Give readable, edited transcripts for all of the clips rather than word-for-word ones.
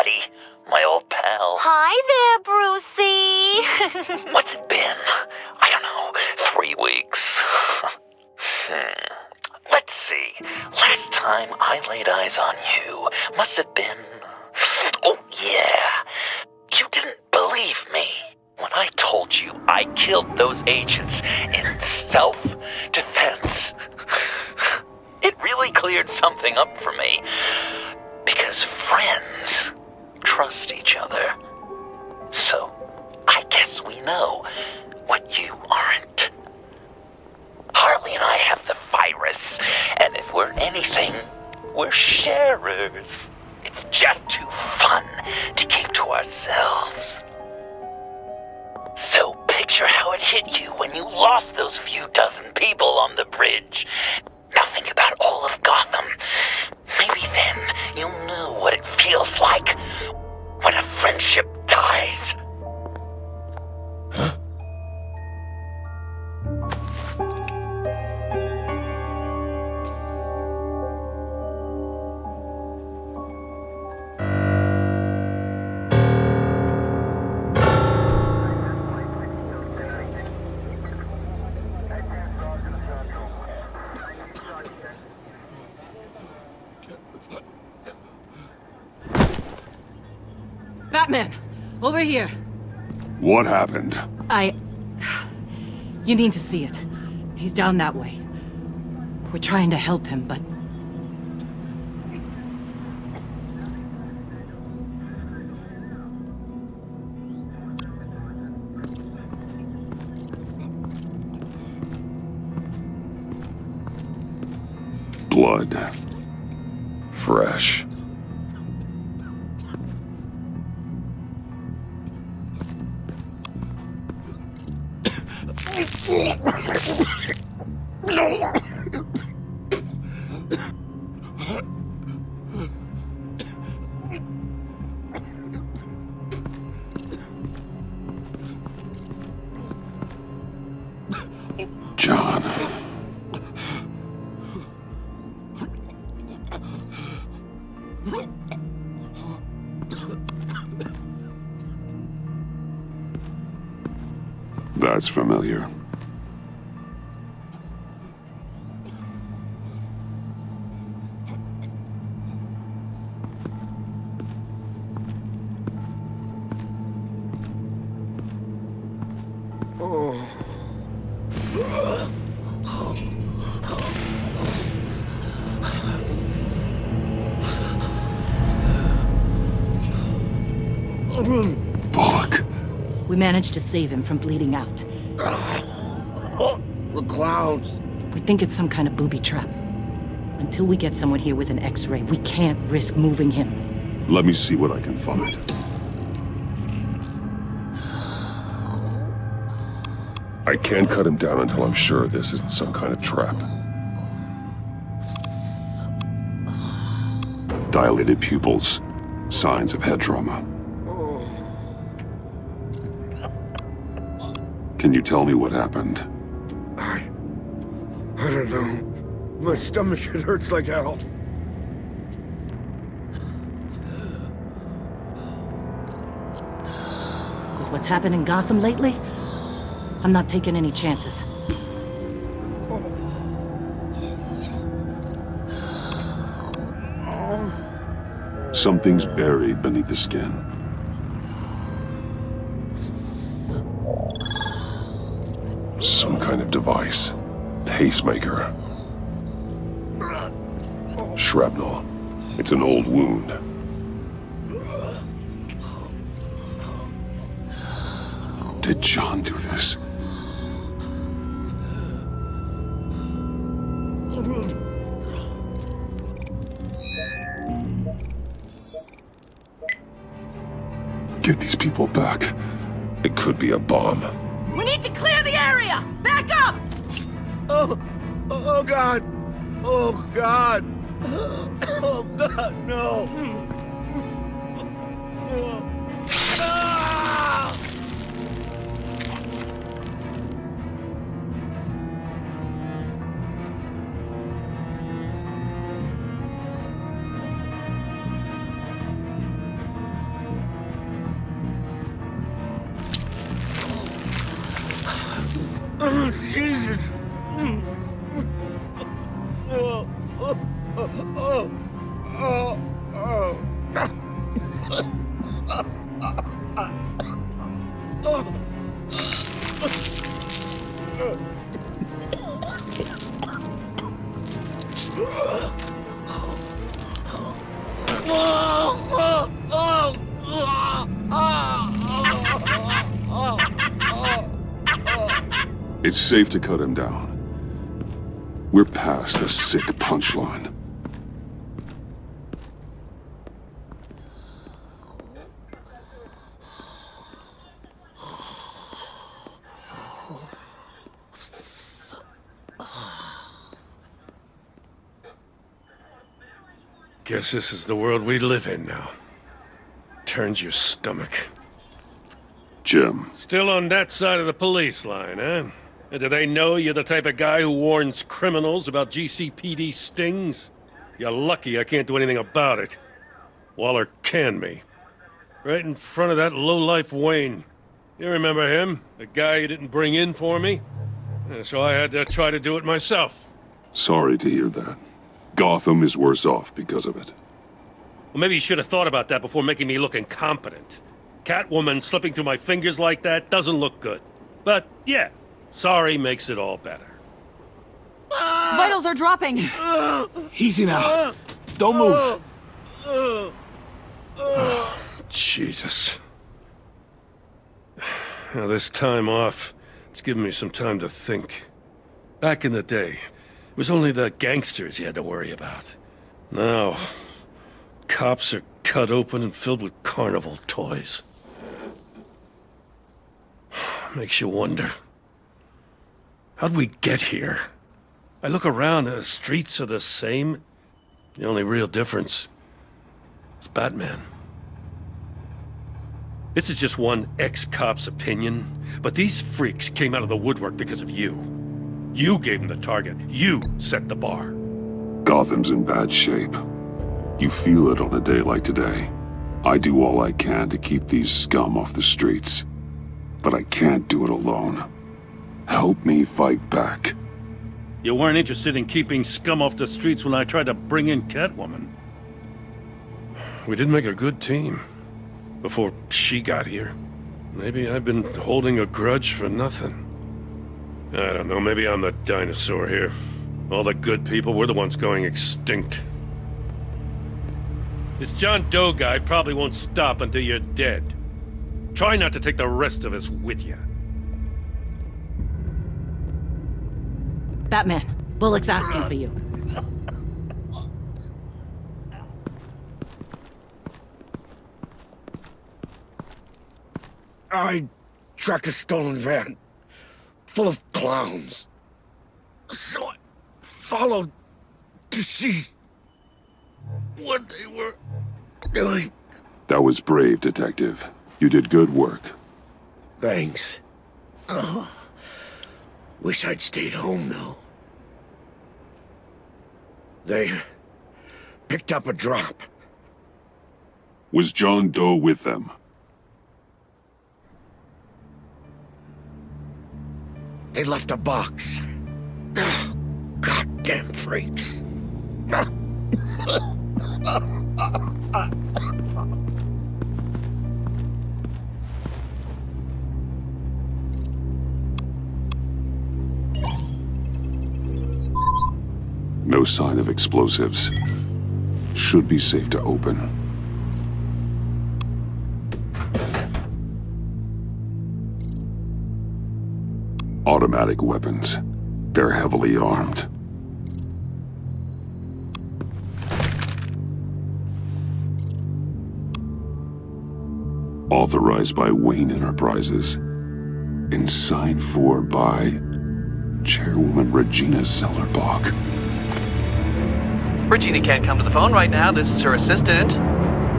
buddy. My old pal. Hi there, Brucey. What's it been? I don't know, 3 weeks. Let's see. Last time I laid eyes on you must have been... Oh, yeah. You didn't believe me when I told you I killed those agents in self-defense. It really cleared something up for me. Because friends trust each other. So, I guess we know what you aren't. Harley and I have the virus, and if we're anything, we're sharers. It's just too fun to keep to ourselves. So picture how it hit you when you lost those few dozen people on the bridge. Now think about all of Gotham. Maybe then you'll know what it feels like when a friendship dies. Huh? Batman! Over here! What happened? You need to see it. He's down that way. We're trying to help him, but... Blood. Fresh. John. That's familiar. Bullock. We managed to save him from bleeding out. The clowns. We think it's some kind of booby trap. Until we get someone here with an X-ray, we can't risk moving him. Let me see what I can find. I can't cut him down until I'm sure this isn't some kind of trap. Dilated pupils. Signs of head trauma. Can you tell me what happened? I don't know. My stomach, it hurts like hell. With what's happened in Gotham lately, I'm not taking any chances. Something's buried beneath the skin. Some kind of device. Pacemaker. Shrapnel. It's an old wound. Did John do this? Get these people back. It could be a bomb. We need to clear the area! Back up! Oh God! Oh God! Oh God, no! Ah! Jesus. It's safe to cut him down. We're past the sick punchline. Guess this is the world we live in now. Turns your stomach. Jim, Still on that side of the police line, eh? And do they know you're the type of guy who warns criminals about GCPD stings? You're lucky I can't do anything about it. Waller canned me. Right in front of that lowlife Wayne. You remember him? The guy you didn't bring in for me? Yeah, so I had to try to do it myself. sorry to hear that. Gotham is worse off because of it. Well, maybe you should have thought about that before making me look incompetent. Catwoman slipping through my fingers like that doesn't look good. But, yeah, sorry makes it all better. Vitals are dropping! Easy now. Don't move. Jesus. Now, this time off, it's given me some time to think. Back in the day, it was only the gangsters you had to worry about. Now, cops are cut open and filled with carnival toys. Makes you wonder. How'd we get here? I look around, the streets are the same. The only real difference is Batman. This is just one ex-cop's opinion, but these freaks came out of the woodwork because of you. You gave them the target. You set the bar. Gotham's in bad shape. You feel it on a day like today. I do all I can to keep these scum off the streets, but I can't do it alone. Help me fight back. You weren't interested in keeping scum off the streets when I tried to bring in Catwoman. We did make a good team. Before she got here. Maybe I've been holding a grudge for nothing. I don't know, maybe I'm the dinosaur here. All the good people, we're the ones going extinct. This John Doe guy probably won't stop until you're dead. Try not to take the rest of us with you. Batman, Bullock's asking for you. I tracked a stolen van full of clowns. So I followed to see what they were doing. That was brave, Detective. You did good work. Thanks. Wish I'd stayed home, though. They picked up a drop. Was John Doe with them? They left a box. Goddamn freaks. No sign of explosives. Should be safe to open. Automatic weapons. They're heavily armed. Authorized by Wayne Enterprises. And signed for by Chairwoman Regina Zellerbach. Regina can't come to the phone right now. This is her assistant.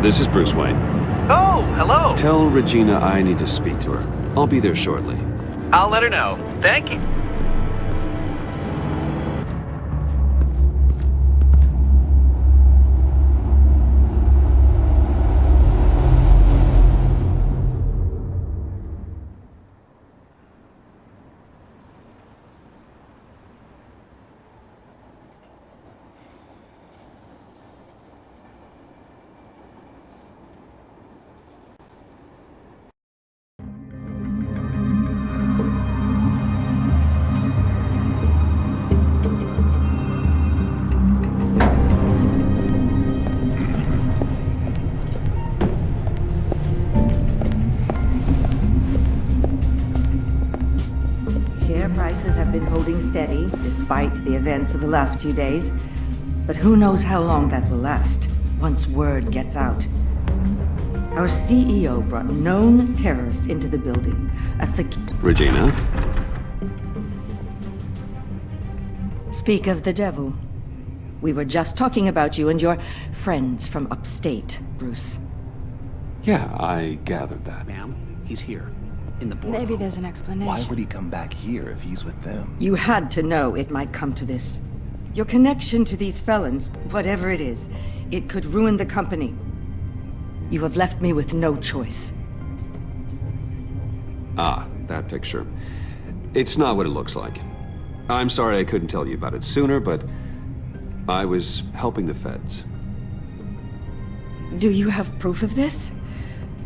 This is Bruce Wayne. Oh, hello. Tell Regina I need to speak to her. I'll be there shortly. I'll let her know. Thank you. holding steady, despite the events of the last few days. But who knows how long that will last, once word gets out. Our CEO brought known terrorists into the building. Regina? Speak of the devil. We were just talking about you and your friends from upstate, Bruce. Yeah, I gathered that. Ma'am, he's here. In the boardroom. Maybe there's an explanation. Why would he come back here if he's with them? You had to know it might come to this. Your connection to these felons, whatever it is, it could ruin the company. You have left me with no choice. Ah, that picture. It's not what it looks like. I'm sorry I couldn't tell you about it sooner, but I was helping the feds. Do you have proof of this?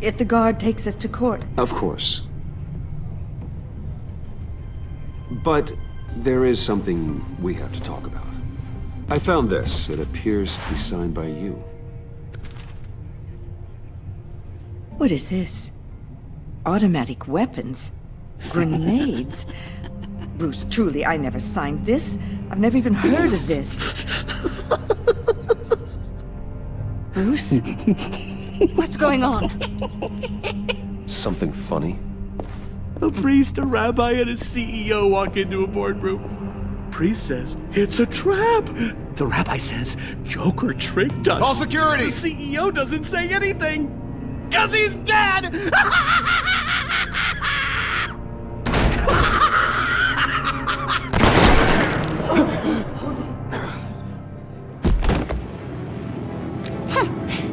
If the guard takes us to court? Of course. But there is something we have to talk about. I found this. It appears to be signed by you. What is this? Automatic weapons? Grenades? Bruce, truly, I never signed this. I've never even heard of this. Bruce? What's going on? Something funny? A priest, a rabbi, and a CEO walk into a boardroom. Priest says, it's a trap. The rabbi says, Joker tricked us. Call security! The CEO doesn't say anything, 'cause he's dead!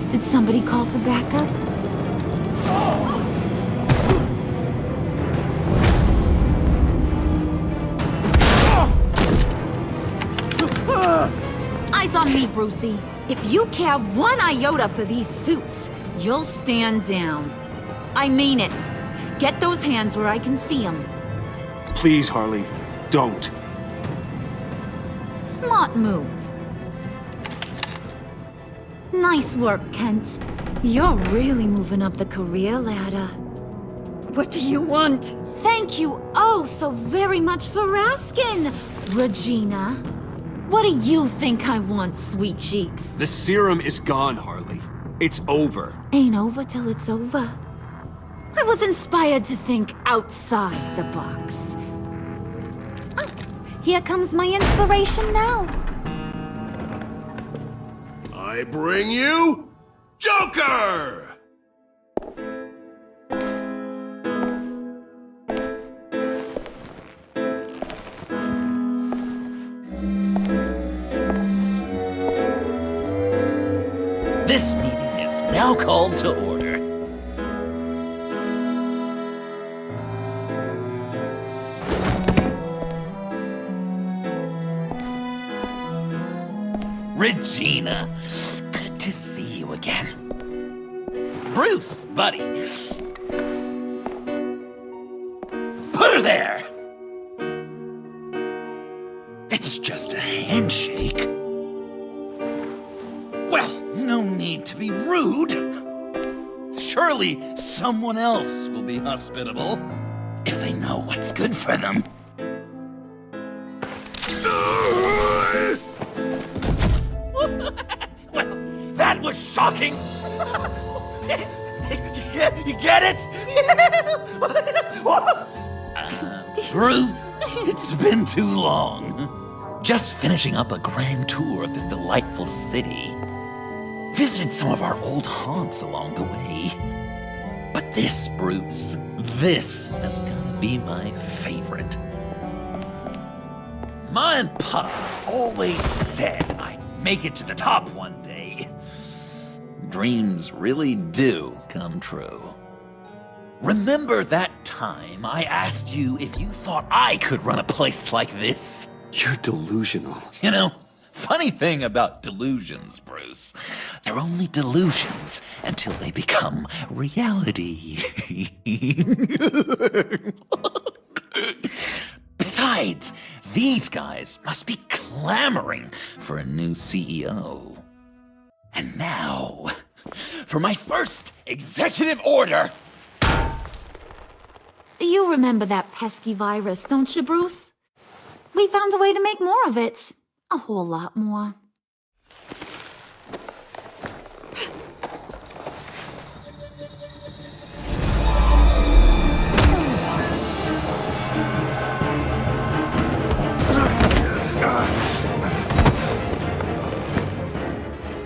Did somebody call for backup? Eyes on me, Brucey. If you care one iota for these suits, you'll stand down. I mean it. Get those hands where I can see them. Please, Harley, don't. Smart move. Nice work, Kent. You're really moving up the career ladder. What do you want? Thank you oh so very much for asking, Regina. What do you think I want, sweet cheeks? The serum is gone, Harley. It's over. Ain't over till it's over. I was inspired to think outside the box. Oh, here comes my inspiration now. I bring you Joker! This meeting is now called to order. Regina, good to see you again. Bruce, buddy. Put her there! It's just a handshake. Well, no need to be rude. Surely someone else will be hospitable if they know what's good for them. Well, that was shocking. You get it? Bruce, it's been too long. Just finishing up a grand tour of this delightful city. Visited some of our old haunts along the way. But this, Bruce, this has gotta be my favorite. Ma and Pa always said I'd make it to the top one day. Dreams really do come true. Remember that time I asked you if you thought I could run a place like this? You're delusional. You know, funny thing about delusions, Bruce. They're only delusions until they become reality. Besides, these guys must be clamoring for a new CEO. And now, for my first executive order. You remember that pesky virus, don't you, Bruce? We found a way to make more of it. A whole lot more.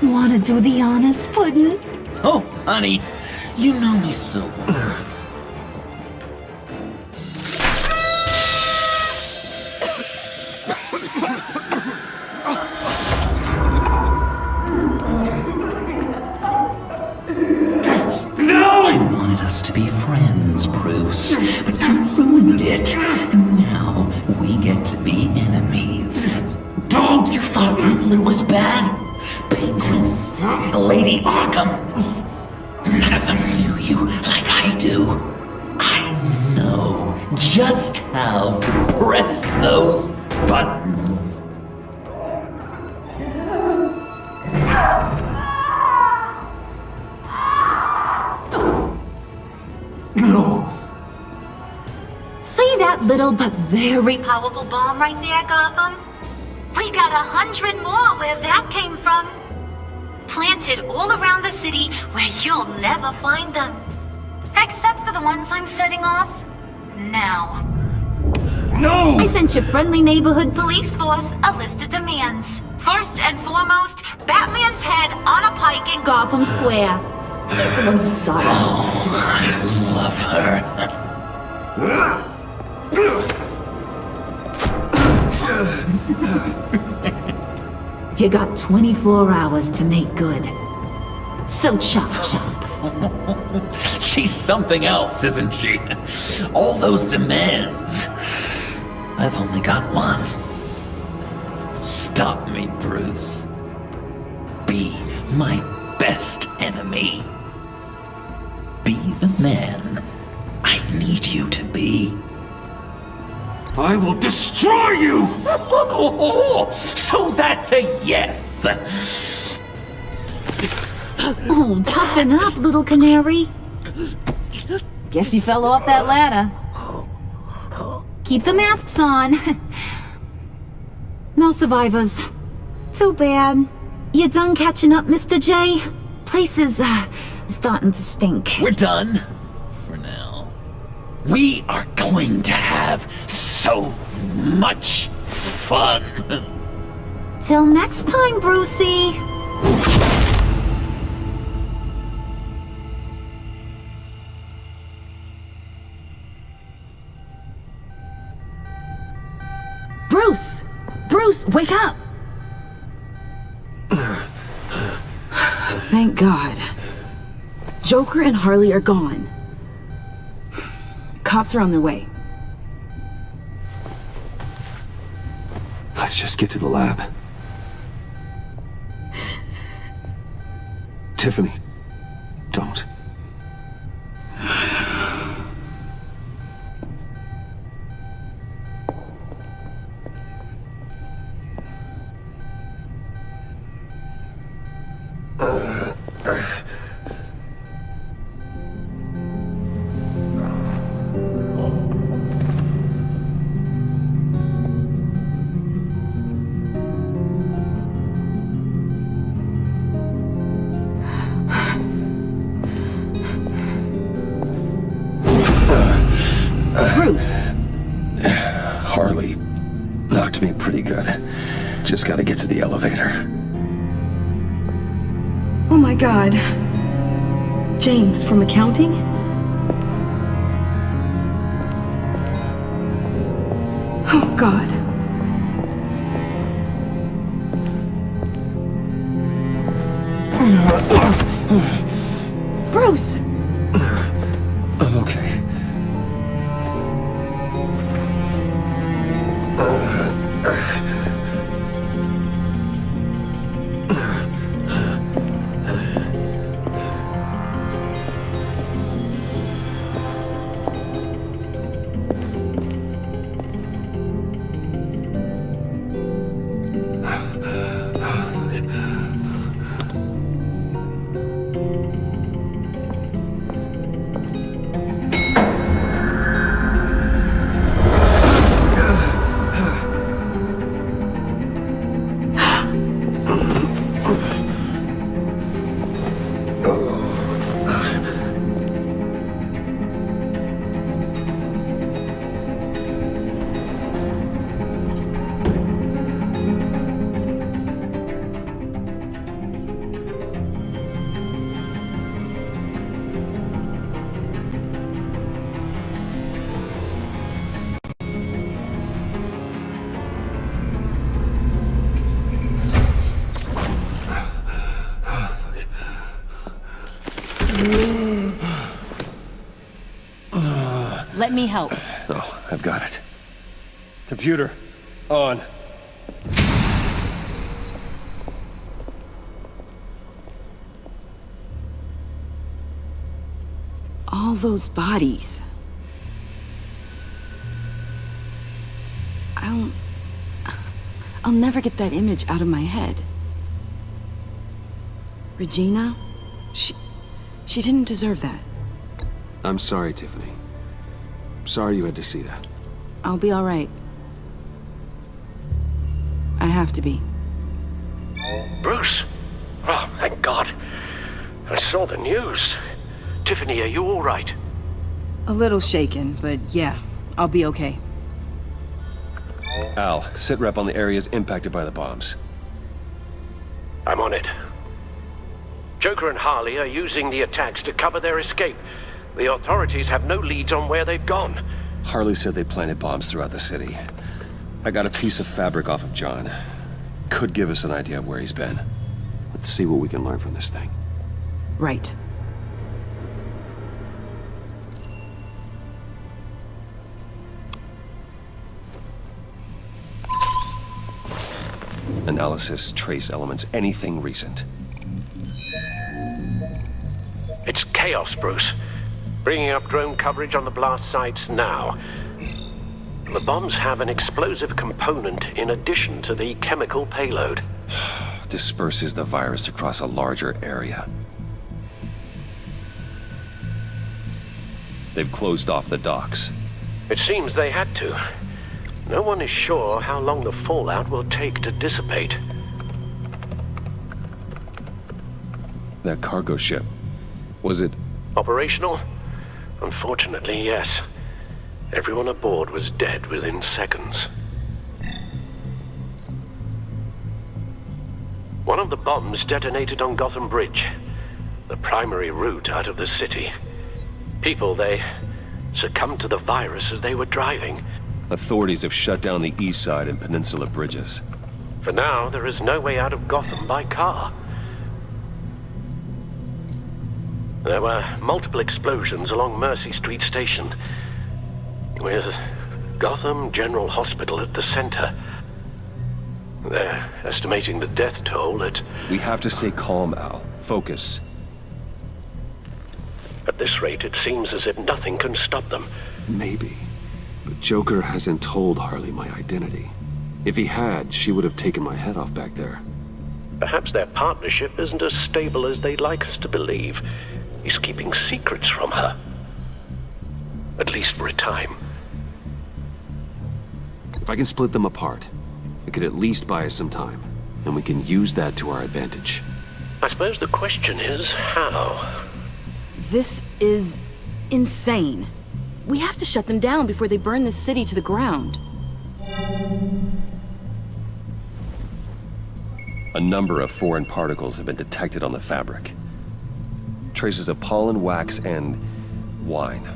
Wanna do the honors, Puddin'? Oh, honey, you know me so well. I wanted us to be friends, Bruce, but you ruined it. And now we get to be enemies. Don't! You thought Riddler was bad? Penguin, Lady Arkham. None of them knew you like I do. I know just how to press those buttons. No. See that little but very powerful bomb right there, Gotham? We got 100 more where that came from. Planted all around the city where you'll never find them. Except for the ones I'm setting off now. No! I sent your friendly neighborhood police force a list of demands. First and foremost, Batman's head on a pike in Gotham Square. He's the one who started. Oh, I love her. You got 24 hours to make good. So chop chop. She's something else, isn't she? All those demands. I've only got one. Stop me, Bruce. Be my best enemy. Be the man I need you to be. I will destroy you! So that's a yes! Oh, toughen up, little canary. Guess you fell off that ladder. Keep the masks on. No survivors. Too bad. You done catching up, Mr. J? Place is, starting to stink. We're done. For now. We are going to have so much fun. Till next time, Brucey. Bruce! Bruce, wake up! Thank God. Joker and Harley are gone. Cops are on their way. Let's just get to the lab. Tiffany, don't. Harley knocked me pretty good. Just gotta get to the elevator. Oh my God. James from accounting? Oh God. Bruce! I'm okay. Let me help. Oh, I've got it. Computer, on. All those bodies. I'll never get that image out of my head. Regina? She didn't deserve that. I'm sorry, Tiffany. Sorry you had to see that. I'll be all right. I have to be. Bruce? Oh, thank God. I saw the news. Tiffany, are you all right? A little shaken, but yeah, I'll be okay. Al, sit rep on the areas impacted by the bombs. I'm on it. Joker and Harley are using the attacks to cover their escape. The authorities have no leads on where they've gone. Harley said they planted bombs throughout the city. I got a piece of fabric off of John. Could give us an idea of where he's been. Let's see what we can learn from this thing. Right. Analysis, trace elements, anything recent. It's chaos, Bruce. Bringing up drone coverage on the blast sites now. The bombs have an explosive component in addition to the chemical payload. Disperses the virus across a larger area. They've closed off the docks. It seems they had to. No one is sure how long the fallout will take to dissipate. That cargo ship, was it... Operational? Unfortunately, yes. Everyone aboard was dead within seconds. One of the bombs detonated on Gotham Bridge, the primary route out of the city. People, they succumbed to the virus as they were driving. Authorities have shut down the east side and peninsula bridges. For now, there is no way out of Gotham by car. There were multiple explosions along Mercy Street Station, with Gotham General Hospital at the center. They're estimating the death toll at... We have to stay calm, Al. Focus. At this rate, it seems as if nothing can stop them. Maybe. But Joker hasn't told Harley my identity. If he had, she would have taken my head off back there. Perhaps their partnership isn't as stable as they'd like us to believe. He's keeping secrets from her. At least for a time. If I can split them apart, it could at least buy us some time. And we can use that to our advantage. I suppose the question is, how? This is insane. We have to shut them down before they burn the city to the ground. A number of foreign particles have been detected on the fabric. Traces of pollen, wax, and wine.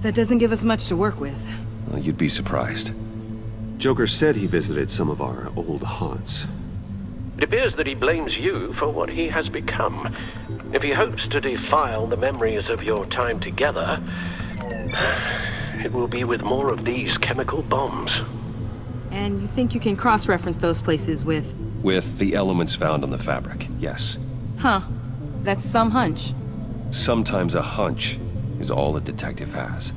That doesn't give us much to work with. Well, you'd be surprised. Joker said he visited some of our old haunts. It appears that he blames you for what he has become. If he hopes to defile the memories of your time together, it will be with more of these chemical bombs. And you think you can cross-reference those places with... With the elements found on the fabric, yes. Huh. That's some hunch. Sometimes a hunch is all a detective has.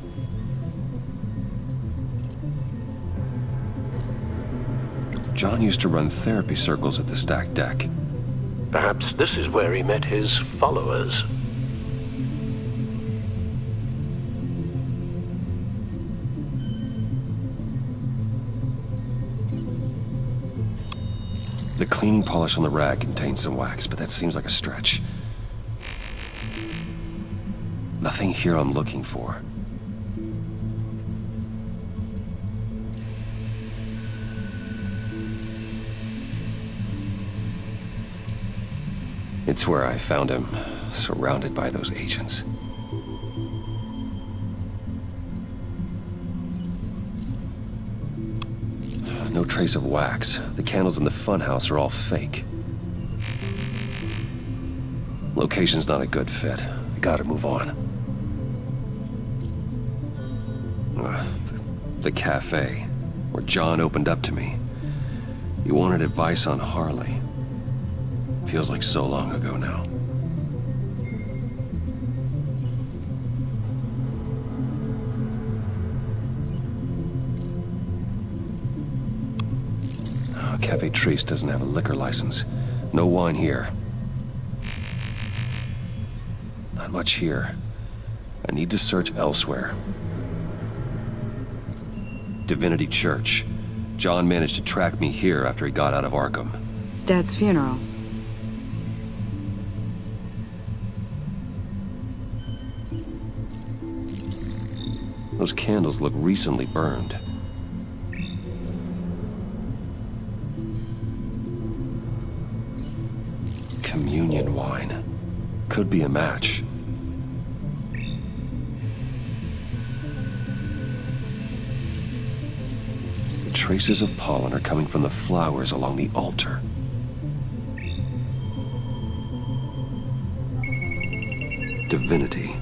John used to run therapy circles at the stacked deck. Perhaps this is where he met his followers. The cleaning polish on the rag contains some wax, but that seems like a stretch. Nothing here I'm looking for. It's where I found him, surrounded by those agents. No trace of wax. The candles in the funhouse are all fake. Location's not a good fit. I gotta move on. The cafe, where John opened up to me. He wanted advice on Harley. Feels like so long ago now. Cafe Trice doesn't have a liquor license. No wine here. Not much here. I need to search elsewhere. Divinity Church. John managed to track me here after he got out of Arkham. Dad's funeral. Those candles look recently burned. Communion wine. Could be a match. The traces of pollen are coming from the flowers along the altar. Divinity.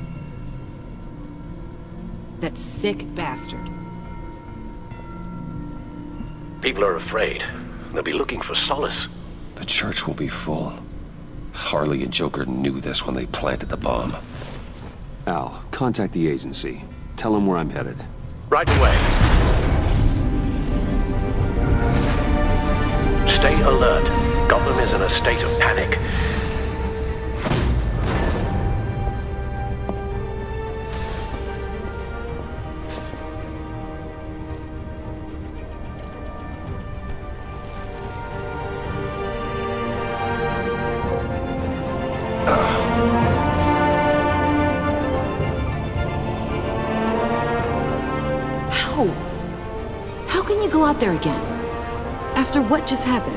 That sick bastard. People are afraid. They'll be looking for solace. The church will be full. Harley and Joker knew this when they planted the bomb. Al, contact the agency. Tell them where I'm headed. Right away. Stay alert. Gotham is in a state of panic. How can you go out there again? After what just happened?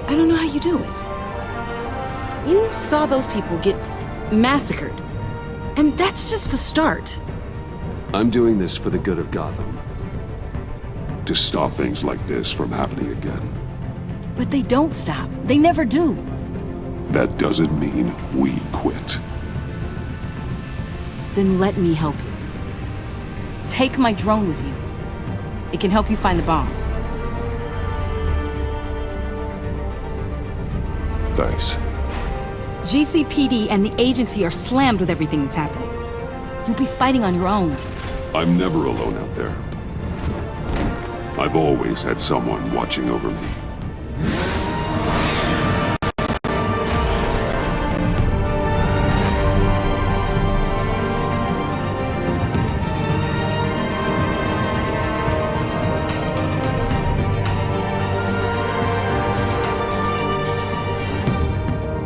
I don't know how you do it. You saw those people get massacred. And that's just the start. I'm doing this for the good of Gotham. To stop things like this from happening again. But they don't stop. They never do. That doesn't mean we quit. Then let me help you. Take my drone with you. It can help you find the bomb. Thanks. GCPD and the agency are slammed with everything that's happening. You'll be fighting on your own. I'm never alone out there. I've always had someone watching over me.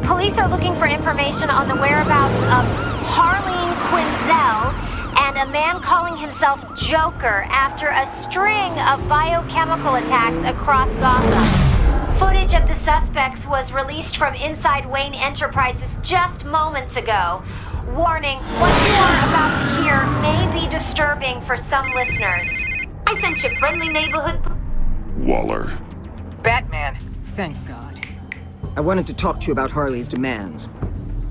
Police are looking for information on the whereabouts of Harleen Quinzel and a man calling himself Joker after a string of biochemical attacks across Gotham. Footage of the suspects was released from inside Wayne Enterprises just moments ago. Warning, what you are about to hear may be disturbing for some listeners. I sent you friendly neighborhood... Waller. Batman. Thank God. I wanted to talk to you about Harley's demands.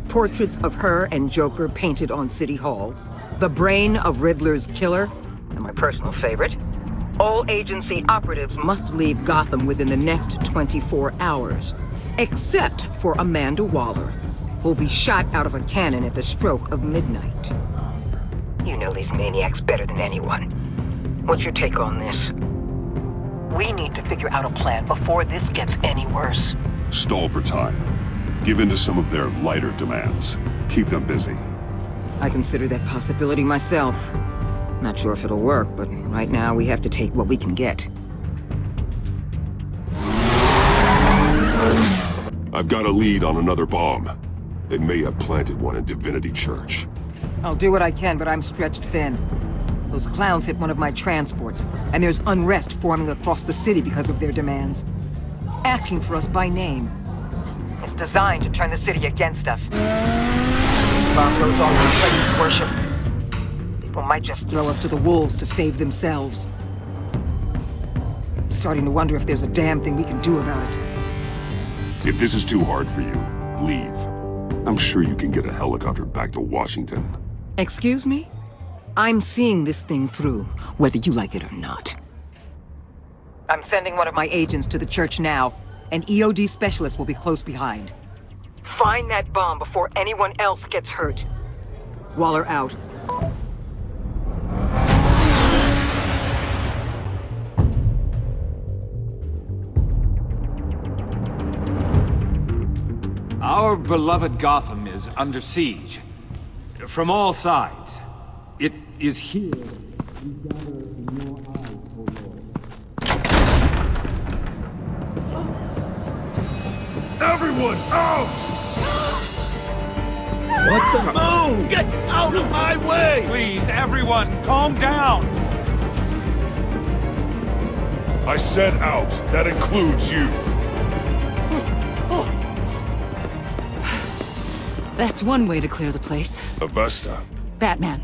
Portraits of her and Joker painted on City Hall. The brain of Riddler's killer. And my personal favorite. All agency operatives must leave Gotham within the next 24 hours. Except for Amanda Waller, who'll be shot out of a cannon at the stroke of midnight. You know these maniacs better than anyone. What's your take on this? We need to figure out a plan before this gets any worse. Stall for time. Give in to some of their lighter demands. Keep them busy. I consider that possibility myself. Not sure if it'll work, but right now we have to take what we can get. I've got a lead on another bomb. They may have planted one in Divinity Church. I'll do what I can, but I'm stretched thin. Those clowns hit one of my transports, and there's unrest forming across the city because of their demands. Asking for us by name. It's designed to turn the city against us. Bomb goes off in places worship. People might just throw us to the wolves to save themselves. I'm starting to wonder if there's a damn thing we can do about it. If this is too hard for you, leave. I'm sure you can get a helicopter back to Washington. Excuse me? I'm seeing this thing through, whether you like it or not. I'm sending one of My agents to the church now. An EOD specialist will be close behind. Find that bomb before anyone else gets hurt. Waller out. Our beloved Gotham is under siege. From all sides. It is here we gather in your eyes, O Lord. Everyone, out! What the? Move! Get out of my way! Please, everyone, calm down! I said out. That includes you. That's one way to clear the place. Avesta. Batman.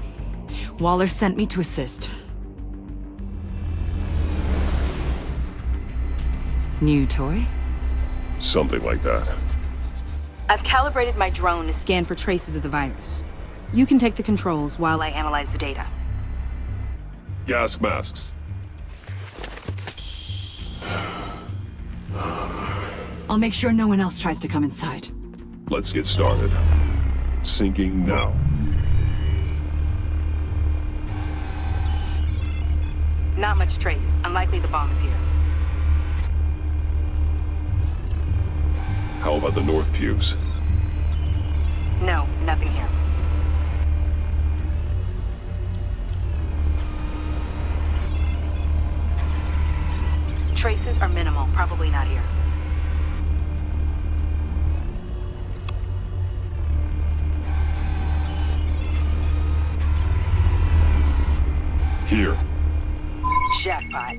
Waller sent me to assist. New toy? Something like that. I've calibrated my drone to scan for traces of the virus. You can take the controls while I analyze the data. Gas masks. I'll make sure no one else tries to come inside. Let's get started. Syncing now. Not much trace. Unlikely the bomb is here. How about the north pews? No, nothing here. Traces are minimal. Probably not here. Here. Jackpot.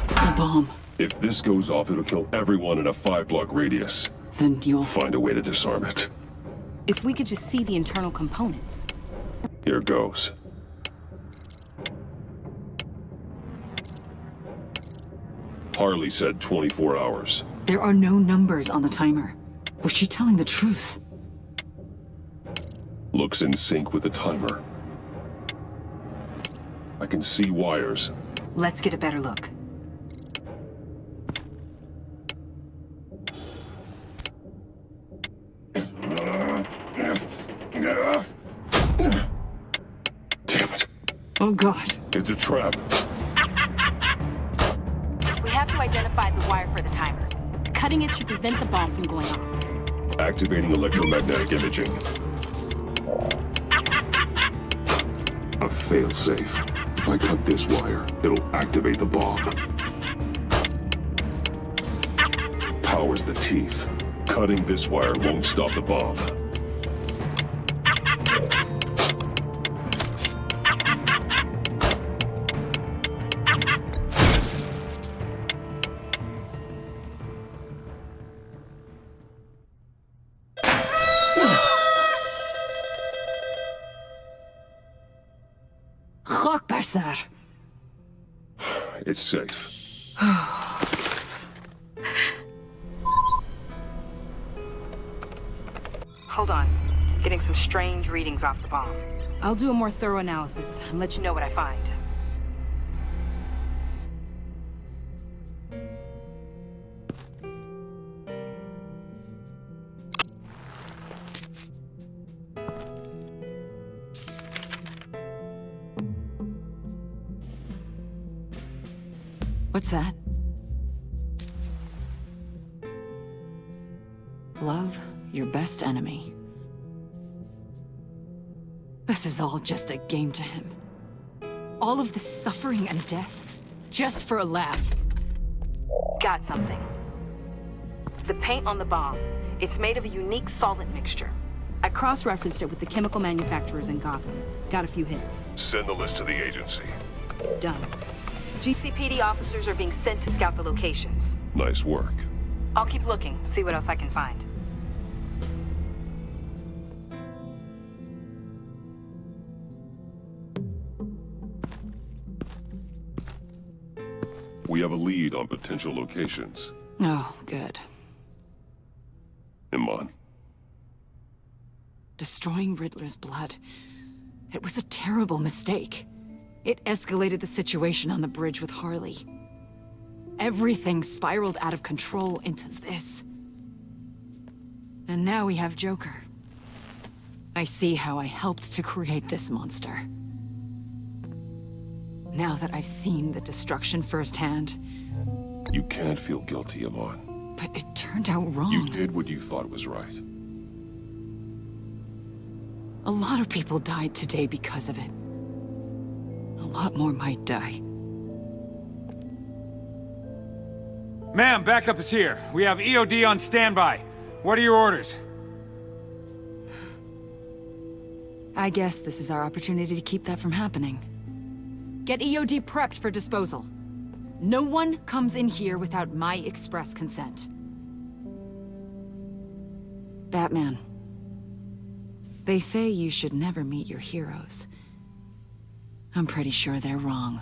The bomb. If this goes off, it'll kill everyone in a 5-block radius. Then you'll find a way to disarm it. If we could just see the internal components. Here goes. Harley said 24 hours. There are no numbers on the timer. Was she telling the truth? Looks in sync with the timer. I can see wires. Let's get a better look. Damn it. Oh God. It's a trap. We have to identify the wire for the timer. Cutting it should prevent the bomb from going off. Activating electromagnetic imaging. A failsafe. If I cut this wire, it'll activate the bomb. Powers the teeth. Cutting this wire won't stop the bomb. It's safe. Hold on. Getting some strange readings off the bomb. I'll do a more thorough analysis and let you know what I find. What's that? Love your best enemy. This is all just a game to him. All of this suffering and death, just for a laugh. Got something. The paint on the bomb. It's made of a unique solvent mixture. I cross-referenced it with the chemical manufacturers in Gotham. Got a few hits. Send the list to the agency. Done. GCPD officers are being sent to scout the locations. Nice work. I'll keep looking, see what else I can find. We have a lead on potential locations. Oh, good. Iman. Destroying Riddler's blood. It was a terrible mistake. It escalated the situation on the bridge with Harley. Everything spiraled out of control into this. And now we have Joker. I see how I helped to create this monster. Now that I've seen the destruction firsthand... You can't feel guilty, Iman. But it turned out wrong. You did what you thought was right. A lot of people died today because of it. A lot more might die. Ma'am, backup is here. We have EOD on standby. What are your orders? I guess this is our opportunity to keep that from happening. Get EOD prepped for disposal. No one comes in here without my express consent. Batman. They say you should never meet your heroes. I'm pretty sure they're wrong.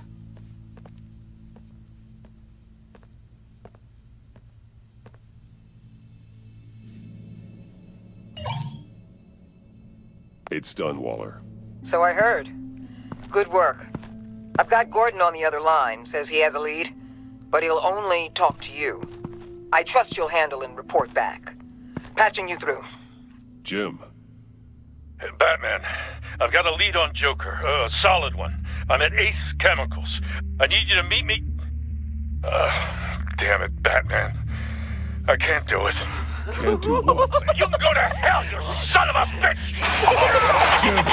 It's done, Waller. So I heard. Good work. I've got Gordon on the other line, says he has a lead, but he'll only talk to you. I trust you'll handle and report back. Patching you through. Jim. Hey, Batman, I've got a lead on Joker, a solid one. I'm at Ace Chemicals. I need you to meet me... damn it, Batman. I can't do it. Can't do what? You can go to hell, you son of a bitch! Jim!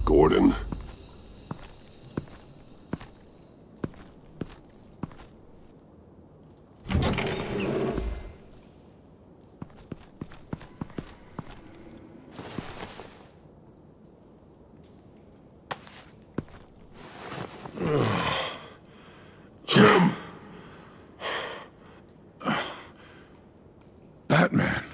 Gordon. Jim! Batman.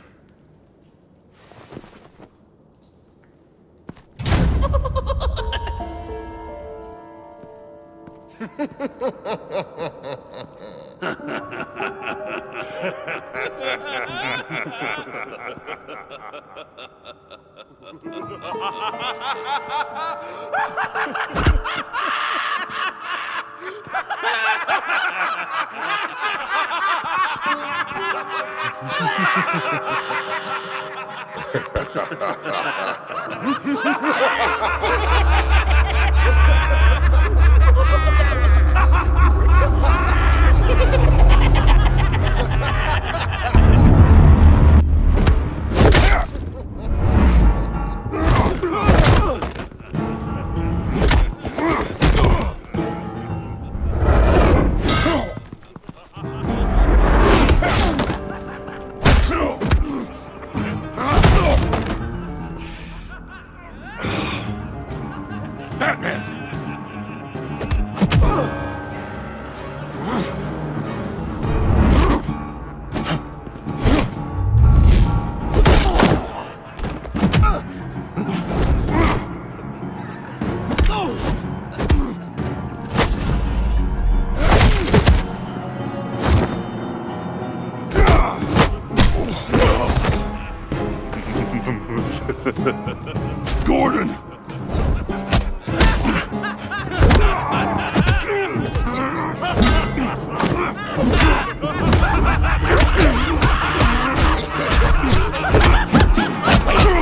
Gordon!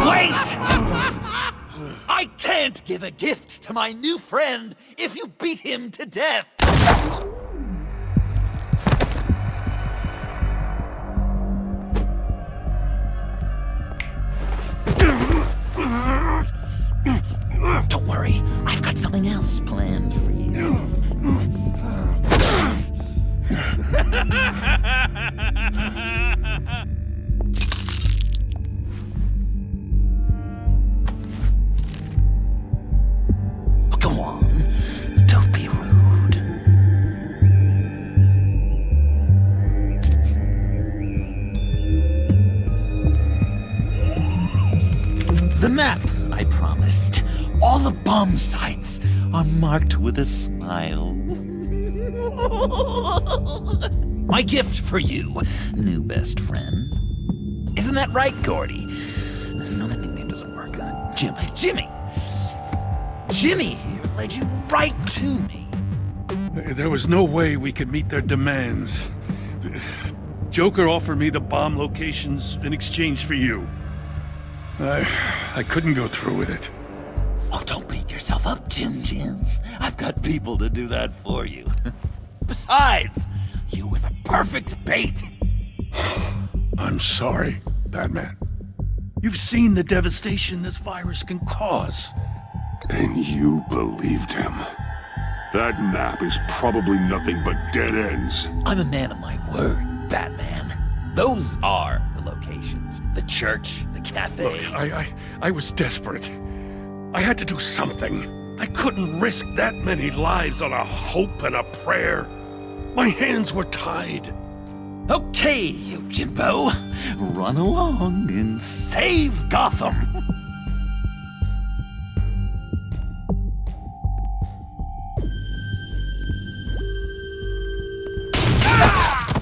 Wait! I can't give a gift to my new friend if you beat him to death! Don't worry, I've got something else planned for you. map I promised. All the bomb sites are marked with a smile. My gift for you, new best friend. Isn't that right, Gordy? No, that nickname doesn't work. Jimmy! Jimmy here led you right to me. There was no way we could meet their demands. Joker offered me the bomb locations in exchange for you. I couldn't go through with it. Oh, don't beat yourself up, Jim. I've got people to do that for you. Besides, you were the perfect bait. I'm sorry, Batman. You've seen the devastation this virus can cause. And you believed him. That map is probably nothing but dead ends. I'm a man of my word, Batman. Those are the locations. The church, the cafe. Look, I was desperate. I had to do something. I couldn't risk that many lives on a hope and a prayer. My hands were tied. Okay, you Jimbo. Run along and save Gotham.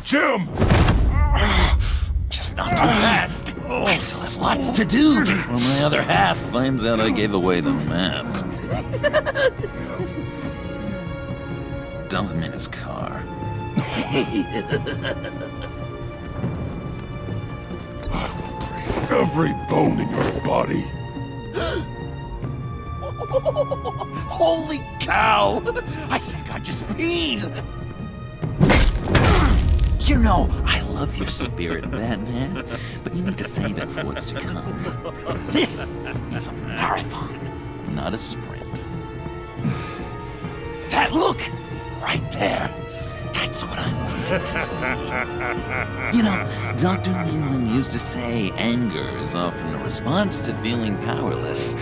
Jim! Just not too fast. I still have lots to do before my other half finds out I gave away the map. Dump him in his car. Every bone in your body. Holy cow! I think I just peed! You know, I love your spirit, Batman, but you need to save it for what's to come. This is a marathon, not a sprint. That look! Right there! That's what I wanted to see. You know, Dr. Leland used to say anger is often a response to feeling powerless.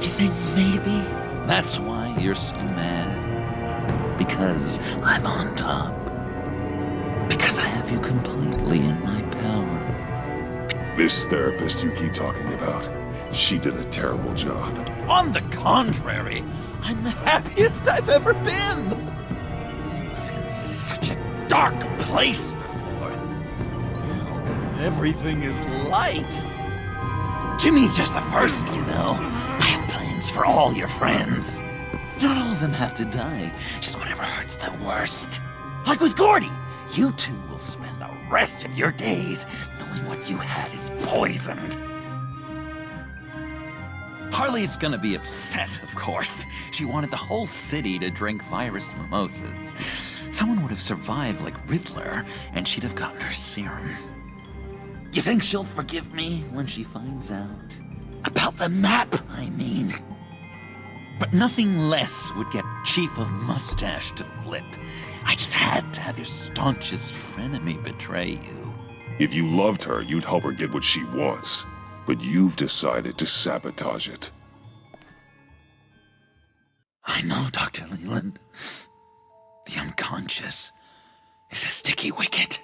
You think maybe that's why you're so mad? Because I'm on top. Because I have you completely in my power. This therapist you keep talking about, she did a terrible job. On the contrary, I'm the happiest I've ever been. I was in such a dark place before. Now everything is light. Jimmy's just the first, you know. I have plans for all your friends. Not all of them have to die, just whatever hurts them worst. Like with Gordy. You two will spend the rest of your days knowing what you had is poisoned. Harley's gonna be upset, of course. She wanted the whole city to drink virus mimosas. Someone would have survived like Riddler, and she'd have gotten her serum. You think she'll forgive me when she finds out? About the map, I mean. But nothing less would get Chief of Mustache to flip. I just had to have your staunchest frenemy betray you. If you loved her, you'd help her get what she wants. But you've decided to sabotage it. I know, Dr. Leland. The unconscious is a sticky wicket.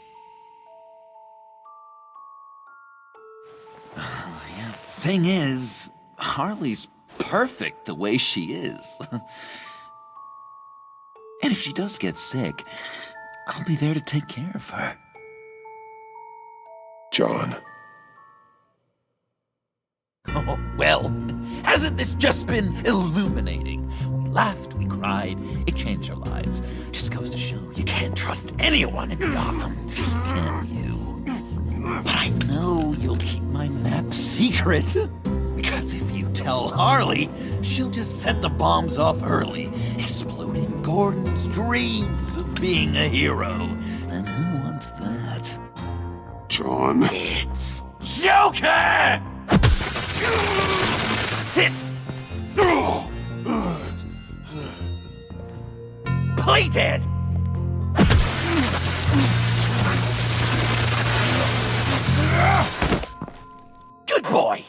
Yeah, thing is, Harley's perfect the way she is. And if she does get sick, I'll be there to take care of her. John. Oh, well, hasn't this just been illuminating? We laughed, we cried, it changed our lives. Just goes to show you can't trust anyone in Gotham, can you? But I know you'll keep my map secret. Because if you tell Harley, she'll just set the bombs off early, exploding Gordon's dreams of being a hero. And who wants that? John. It's Joker! Sit! Play dead! Good boy!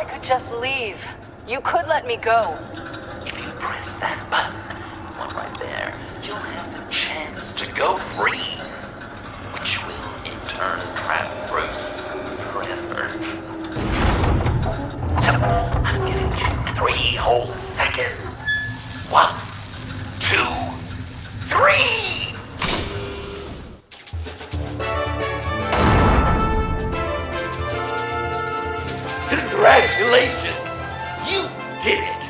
could just leave. You could let me go. If you press that button, one right there, you'll have the chance to go free. Which will, in turn, trap Bruce forever. So, I'm giving you 3 whole seconds. 1, 2, 3! Congratulations! You did it!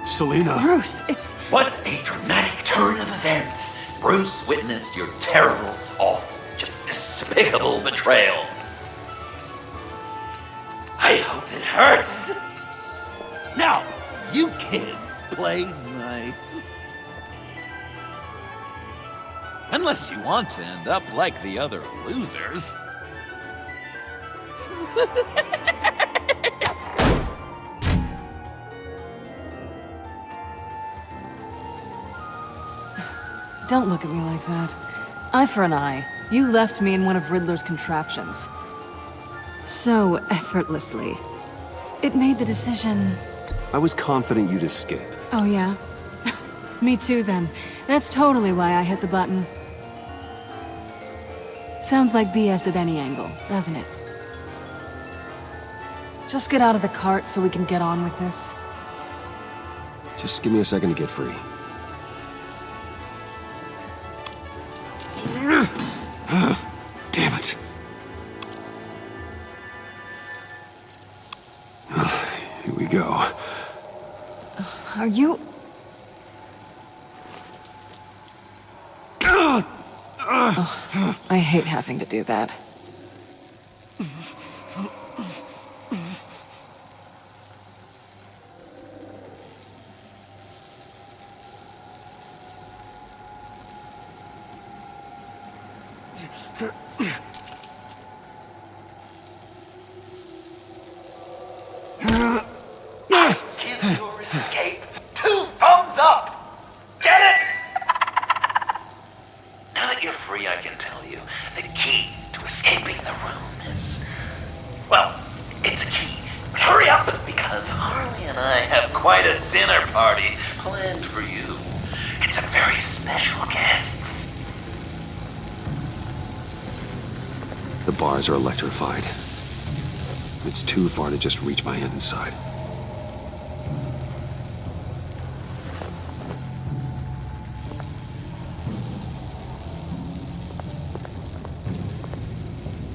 Selena. Bruce, it's... What a dramatic turn of events! Bruce witnessed your terrible, awful, just despicable betrayal. I hope it hurts! Now, you kids play nice. Unless you want to end up like the other losers. Don't look at me like that. Eye for an eye. You left me in one of Riddler's contraptions. So effortlessly. It made the decision... I was confident you'd escape. Oh, yeah? Me too, then. That's totally why I hit the button. Sounds like BS at any angle, doesn't it? Just get out of the cart so we can get on with this. Just give me a second to get free. Damn it. Here we go. Are you... Oh, I hate having to do that. Give your escape 2 thumbs up! Get it? Now that you're free, I can tell you the key to escaping the room is... Well, it's a key. But hurry up, because Harley and I have quite a dinner party planned for you. It's a very special guest. The bars are electrified. It's too far to just reach my hand inside.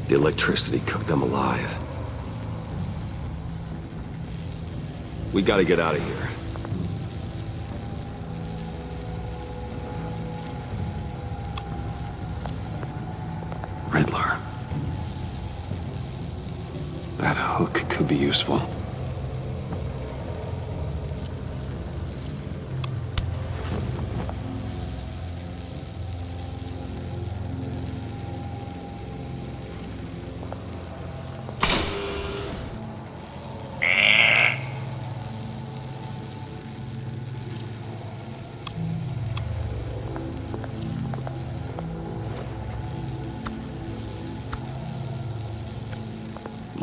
The electricity cooked them alive. We gotta get out of here. Riddler. That hook could be useful.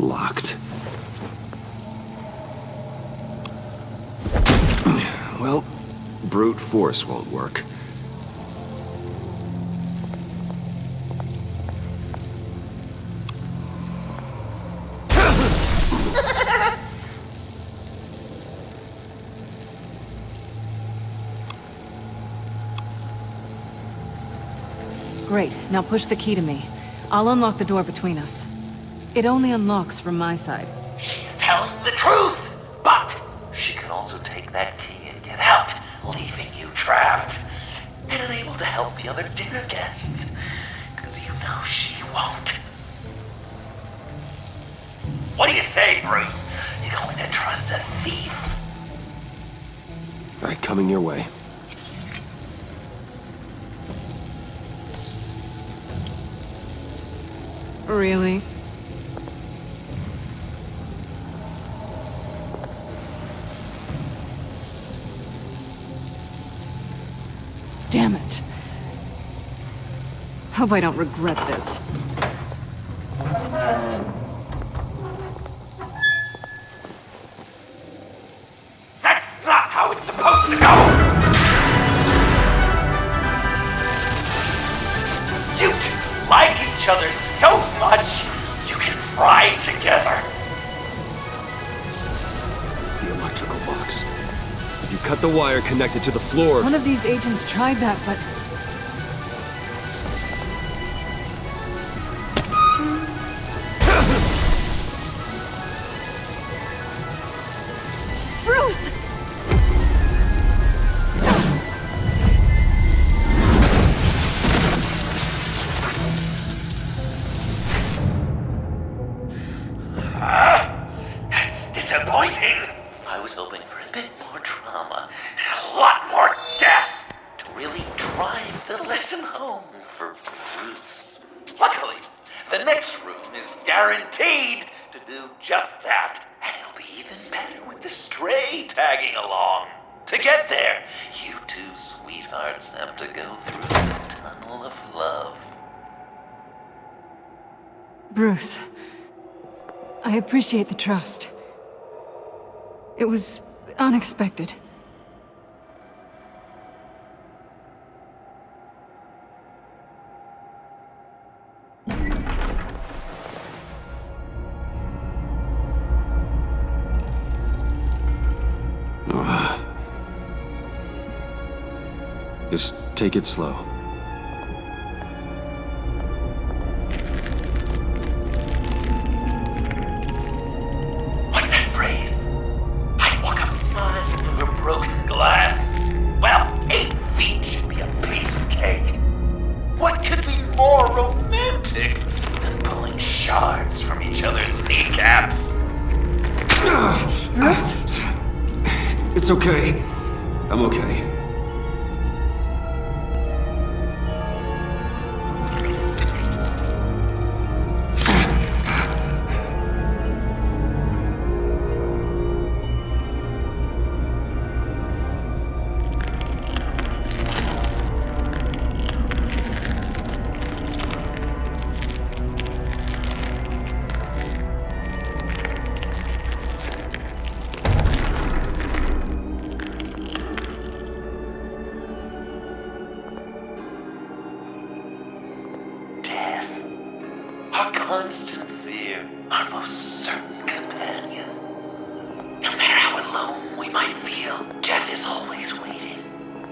Locked. Well, brute force won't work. Great, now push the key to me. I'll unlock the door between us. It only unlocks from my side. She's telling the truth, but she can also take that key and get out, leaving you trapped and unable to help the other dinner guests. Because you know she won't. What do you say, Bruce? You going to trust a thief? All right, coming your way. Really? Damn it. Hope I don't regret this. try together. The electrical box. If you cut the wire connected to the floor... One of these agents tried that, but... Bruce! That's disappointing. I was hoping for a bit more drama and a lot more death to really drive the lesson home for Bruce. Luckily, the next room is guaranteed to do just that, and it'll be even better with the stray tagging along. To get there, you two sweethearts have to go through the tunnel of love. Bruce, I appreciate the trust. It was unexpected. Just take it slow. What's that phrase? I'd walk a mile over broken glass. Well, 8 feet should be a piece of cake. What could be more romantic than pulling shards from each other's kneecaps? Bruce? It's okay. I'm okay. Our constant fear, our most certain companion. No matter how alone we might feel, death is always waiting.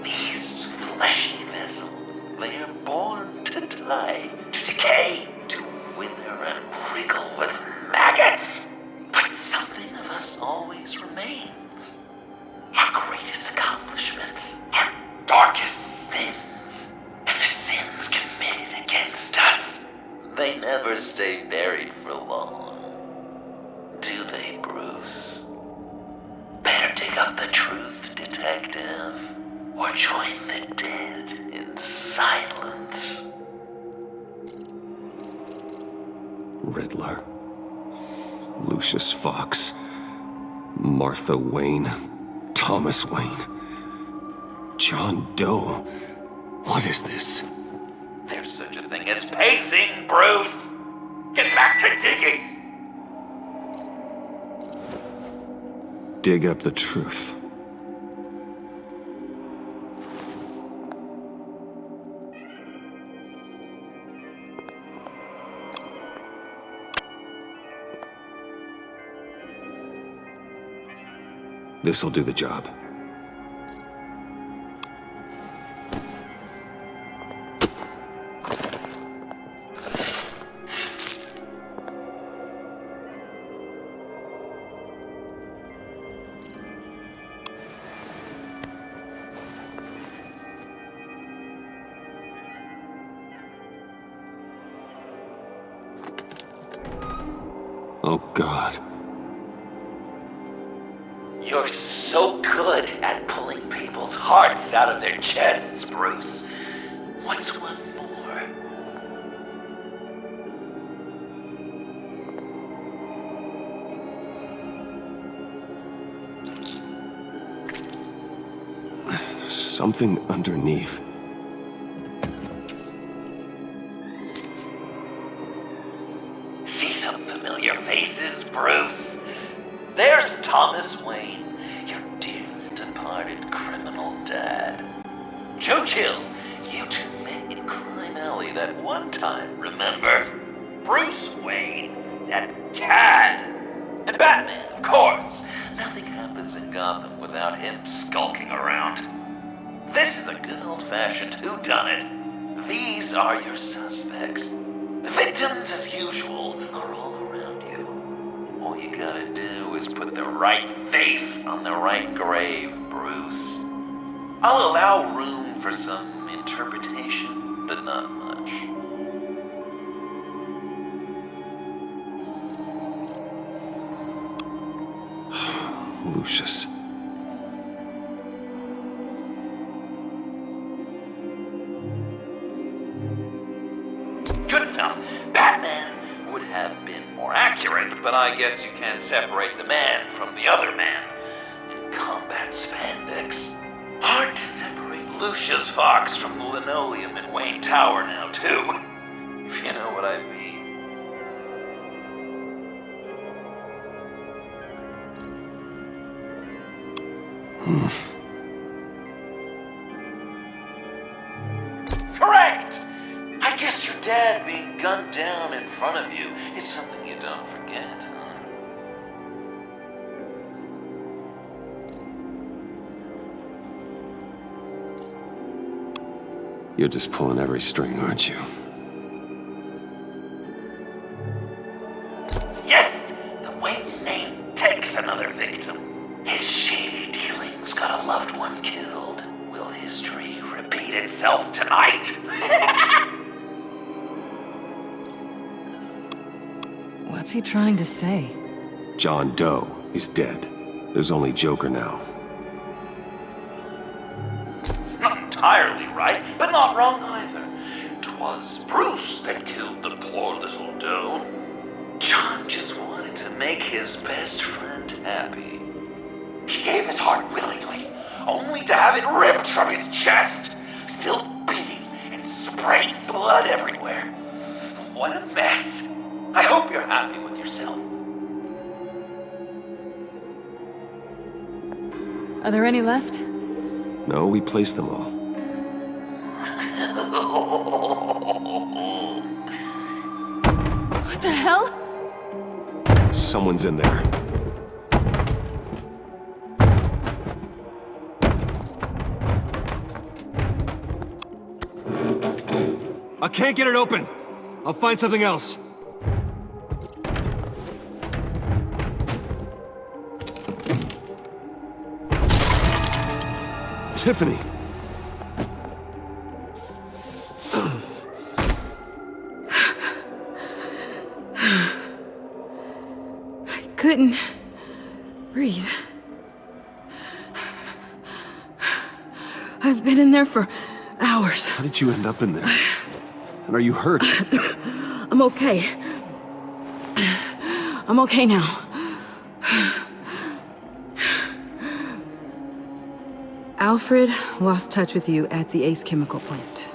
These fleshy vessels, they are born to die, to decay, to wither and wriggle with maggots. But something of us always remains. Our greatest accomplishments, our darkest sins, and the sins committed against us. They never stay buried for long, do they, Bruce? Better dig up the truth, detective, or join the dead in silence. Riddler. Lucius Fox. Martha Wayne. Thomas Wayne. John Doe. What is this? There's such a thing as pacing, Bruce! Get back to digging! Dig up the truth. This'll do the job. Oh, God. You're so good at pulling people's hearts out of their chests, Bruce. What's one more? Something underneath. See some familiar faces, Bruce? There's Thomas Wayne, your dear departed criminal dad. J0hn, you two met in Crime Alley that one time, remember? Bruce Wayne, that cad. And Batman, of course. Nothing happens in Gotham without him skulking around. This is a good old-fashioned whodunit. These are your suspects. The victims, as usual, are all around you. All you gotta do is put the right face on the right grave, Bruce. I'll allow room for some interpretation, but not much. Lucius. Good enough. Batman would have been more accurate, but I guess you can't separate the man from the other man. In combat spandex. Hard to separate Lucius Fox from the linoleum in Wayne Tower now, too. If you know what I mean. Correct! I guess your dad being gunned down in front of you is something you don't forget, huh? You're just pulling every string, aren't you? Yes! The Wayne name takes another victim. His shady dealings got a loved one killed. Will history repeat itself tonight? What's he trying to say? John Doe is dead. There's only Joker now. Not entirely right, but not wrong either. 'Twas Bruce that killed the poor little Doe. John just wanted to make his best friend happy. He gave his heart willingly, only to have it ripped from his chest, still beating and spraying blood everywhere. What a mess. I hope you're happy with yourself. Are there any left? No, we placed them all. What the hell? Someone's in there. I can't get it open. I'll find something else. Tiffany. I couldn't breathe. I've been in there for hours. How did you end up in there? And are you hurt? I'm okay. I'm okay now. Alfred lost touch with you at the Ace Chemical plant.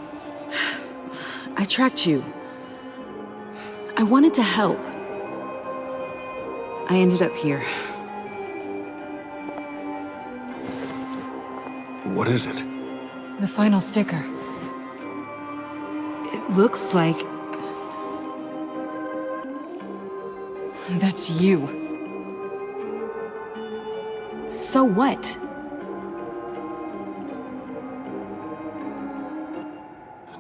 I tracked you. I wanted to help. I ended up here. What is it? The final sticker. It looks like... That's you. So what?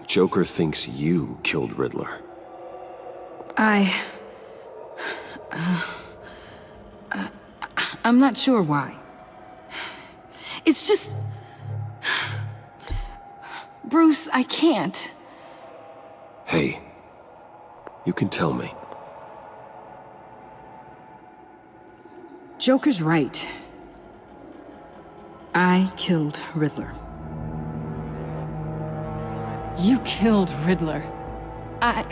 Joker thinks you killed Riddler. I'm not sure why. It's just... Bruce, I can't. Hey, you can tell me. Joker's right. I killed Riddler. You killed Riddler. I'm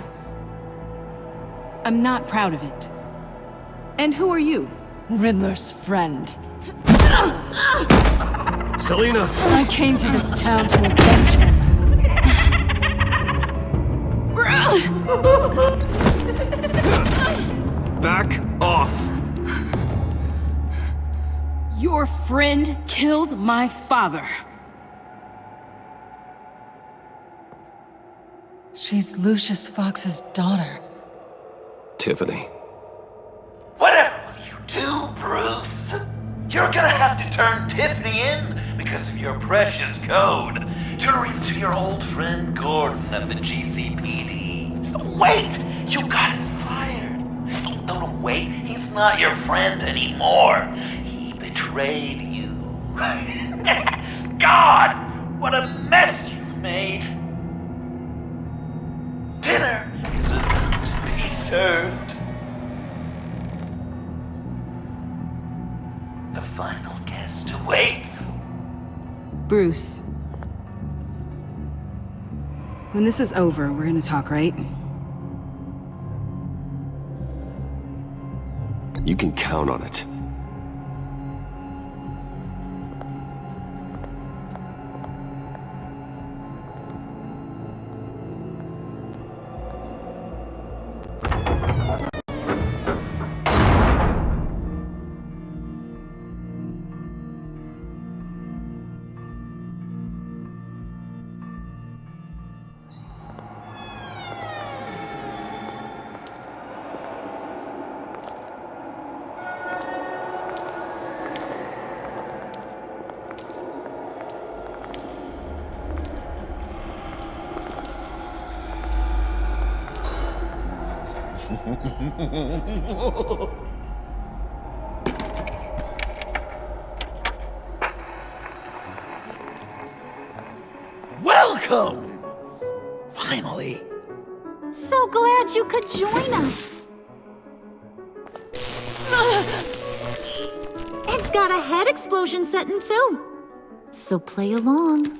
not proud of it. And who are you? Riddler's friend. Selina! I came to this town to avenge him. Back off! Your friend killed my father. She's Lucius Fox's daughter. Tiffany. You're gonna have to turn Tiffany in because of your precious code. Turn her into your old friend Gordon at the GCPD. Wait! You got him fired. No, wait. He's not your friend anymore. He betrayed you. God! What a mess you've made. Dinner is about to be served. The final guest awaits. Bruce. When this is over, we're gonna talk, right? You can count on it. Welcome! Finally. So glad you could join us. It's got a head explosion setting too. So play along.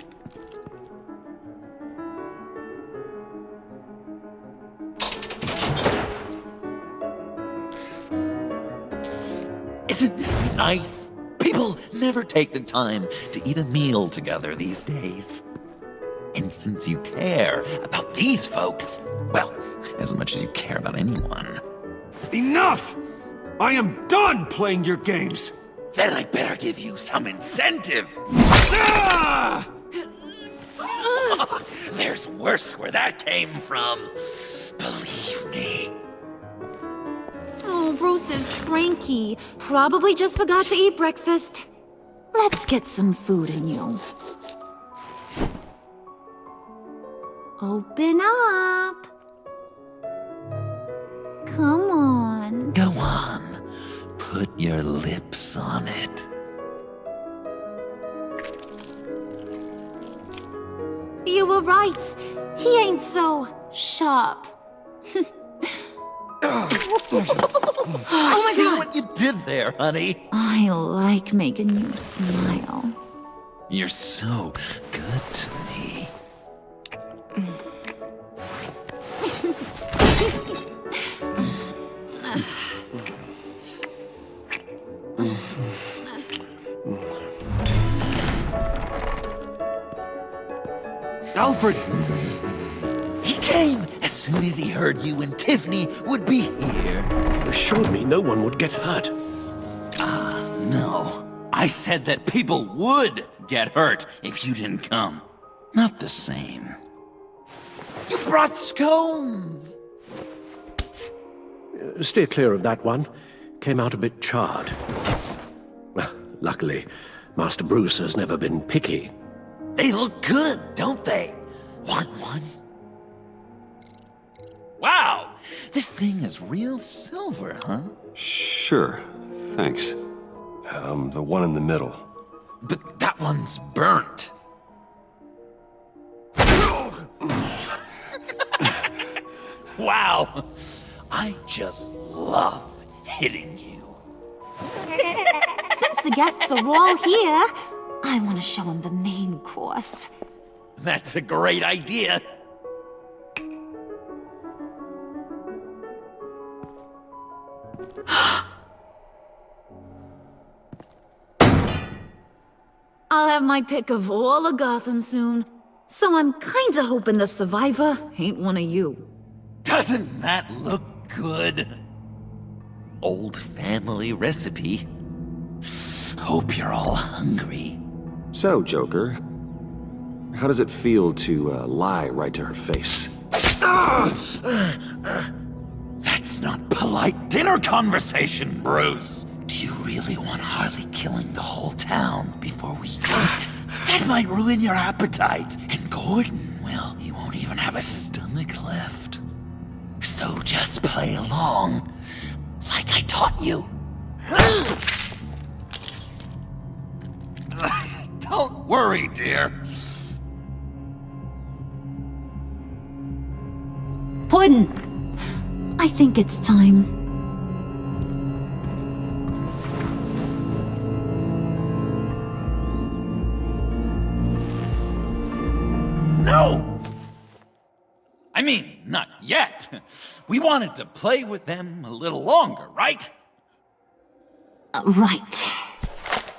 Isn't this nice? People never take the time to eat a meal together these days. And since you care about these folks, well, as much as you care about anyone. Enough! I am done playing your games! Then I better give you some incentive. Ah! There's worse where that came from. Believe me. Oh, Bruce is cranky. Probably just forgot to eat breakfast. Let's get some food in you. Open up. Come on. Go on. Put your lips on it. You were right. He ain't so sharp. Oh my God! What you did there, honey. I like making you smile. You're so good to me. Alfred! He came as soon as he heard you and Tiffany would be here. Assured me no one would get hurt. No. I said that people would get hurt if you didn't come. Not the same. You brought scones! Steer clear of that one. Came out a bit charred. Luckily, Master Bruce has never been picky. They look good, don't they? Want one? Wow! This thing is real silver, huh? Sure, thanks. The one in the middle. But that one's burnt. Wow! I just love hitting you. Since the guests are all here, I want to show them the main course. That's a great idea. I'll have my pick of all of Gotham soon, so I'm kinda hoping the survivor ain't one of you. Doesn't that look good? Old family recipe. Hope you're all hungry. So, Joker, how does it feel to lie right to her face? That's not polite dinner conversation, Bruce. Do you really want Harley killing the whole town before we eat. That might ruin your appetite. And Gordon, well, he won't even have a stomach left. So just play along, like I taught you. Don't worry, dear. Puddin', I think it's time. No! I mean, not yet. We wanted to play with them a little longer, right? Right.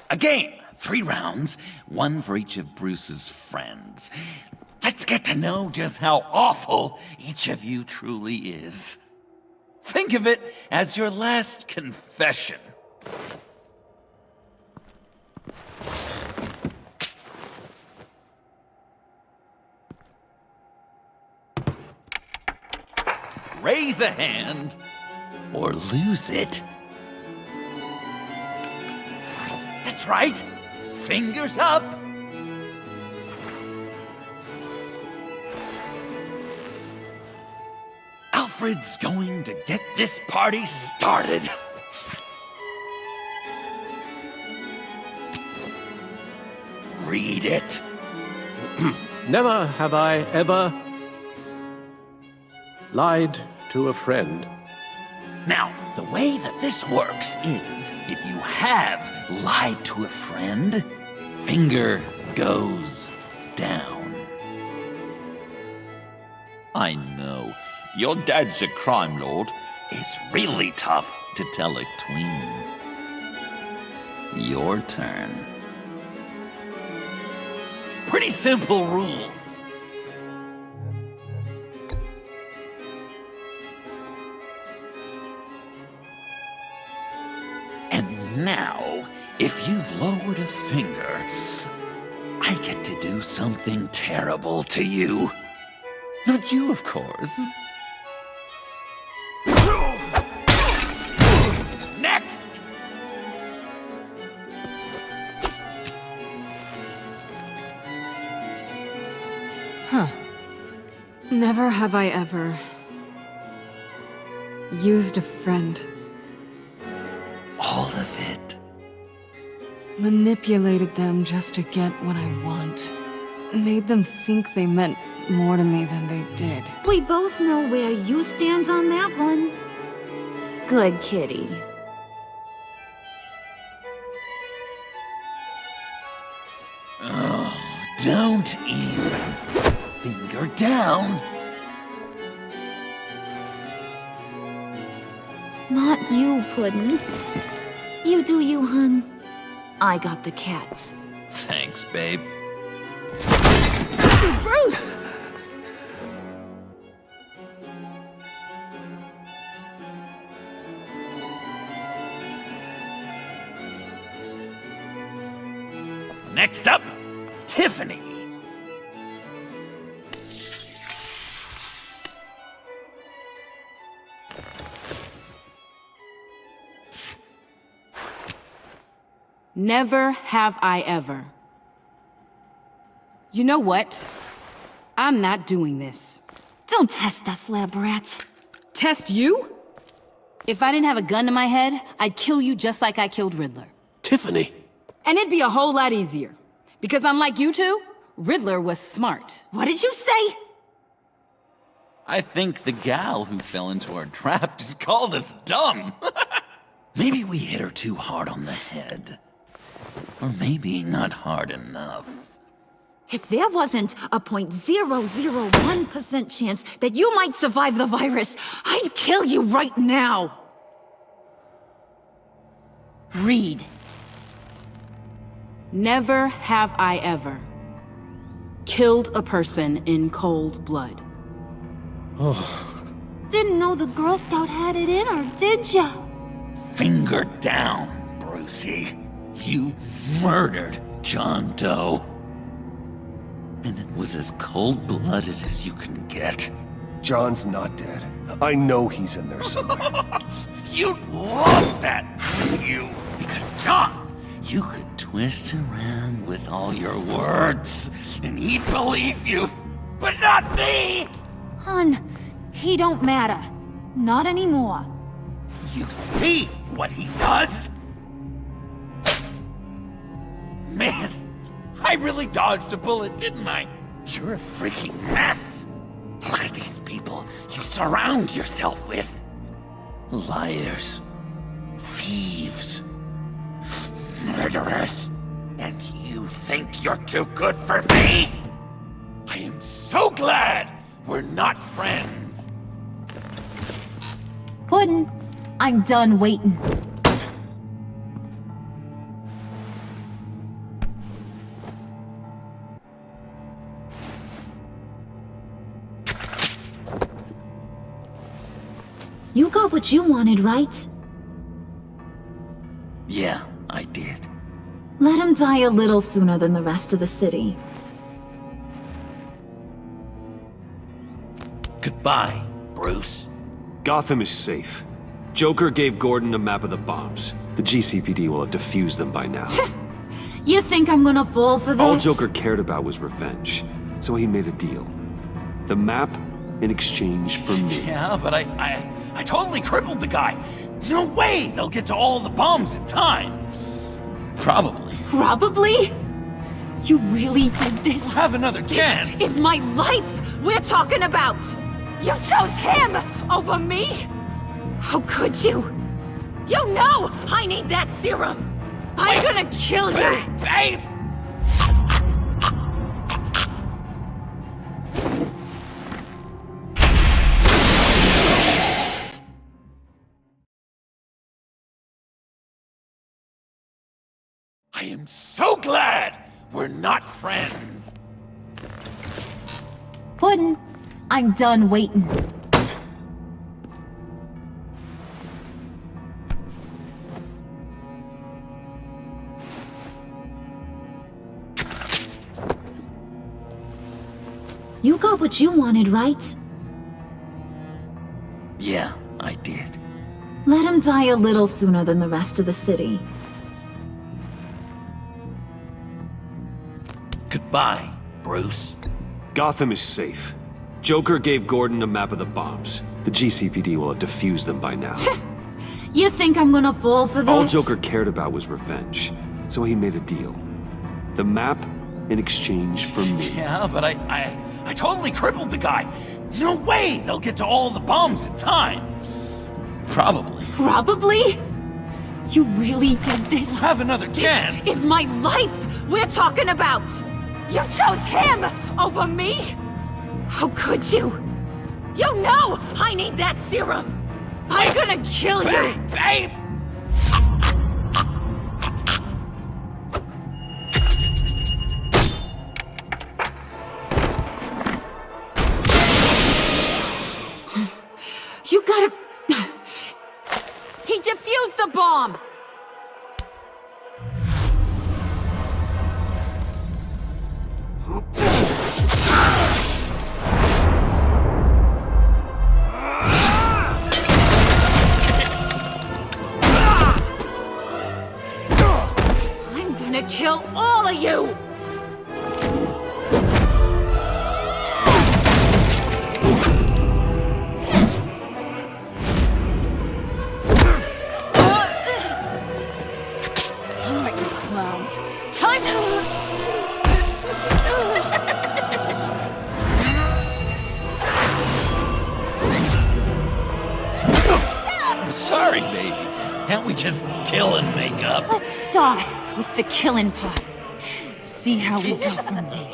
A game. 3 rounds, 1 for each of Bruce's friends. Let's get to know just how awful each of you truly is. Think of it as your last confession. Raise a hand, or lose it. That's right. Fingers up. Alfred's going to get this party started. Read it. Never have I ever lied to a friend. Now, the way that this works is, if you have lied to a friend, finger goes down. I know, your dad's a crime lord. It's really tough to tell a tween. Your turn. Pretty simple rules. Now, if you've lowered a finger, I get to do something terrible to you. Not you, of course. Next! Huh. Never have I ever used a friend. All of it. Manipulated them just to get what I want. Made them think they meant more to me than they did. We both know where you stand on that one. Good kitty. Oh, don't even. Finger down. Not you, Puddin'. You do you, hun. I got the cats. Thanks, babe. Bruce! Next up, Tiffany. Never have I ever. You know what? I'm not doing this. Don't test us, lab rat. Test you? If I didn't have a gun to my head, I'd kill you just like I killed Riddler. Tiffany. And it'd be a whole lot easier. Because unlike you two, Riddler was smart. What did you say? I think the gal who fell into our trap just called us dumb. Maybe we hit her too hard on the head. Or maybe not hard enough. If there wasn't a 0.001% chance that you might survive the virus, I'd kill you right now. Read. Never have I ever killed a person in cold blood. Oh. Didn't know the Girl Scout had it in her, did ya? Finger down, Brucey. You murdered John Doe. And it was as cold-blooded as you can get. John's not dead. I know he's in there somewhere. You'd love that, wouldn't you? Because John, you could twist around with all your words, and he'd believe you, but not me! Hun, he don't matter. Not anymore. You see what he does? Man, I really dodged a bullet, didn't I? You're a freaking mess. Look at these people you surround yourself with. Liars, thieves, murderers, and you think you're too good for me? I am so glad we're not friends. Puddin', I'm done waiting. You got what you wanted, right? Yeah, I did. Let him die a little sooner than the rest of the city. Goodbye, Bruce. Gotham is safe. Joker gave Gordon a map of the bombs. The GCPD will have defused them by now. You think I'm gonna fall for this? All Joker cared about was revenge, so he made a deal. The map in exchange for me. Yeah, but I totally crippled the guy. No way they'll get to all the bombs in time. Probably. Probably? You really did this? We'll have another chance. This is my life we're talking about. You chose him over me? How could you? You know I need that serum. I'm gonna kill you. Babe! I am so glad we're not friends. Puddin', I'm done waiting. You got what you wanted, right? Yeah, I did. Let him die a little sooner than the rest of the city. Goodbye, Bruce. Gotham is safe. Joker gave Gordon a map of the bombs. The GCPD will have defused them by now. You think I'm gonna fall for this? All Joker cared about was revenge, so he made a deal. The map in exchange for me. Yeah, but I totally crippled the guy. No way they'll get to all the bombs in time. Probably. Probably? You really did this? We'll have another chance. This is my life we're talking about. You chose him over me? How could you? You know I need that serum. I'm gonna kill you. Babe! You gotta... He defused the bomb! I'm gonna kill all of you! Time to... I'm sorry, baby. Can't we just kill and make up? Let's start with the killing part. See how we go from there.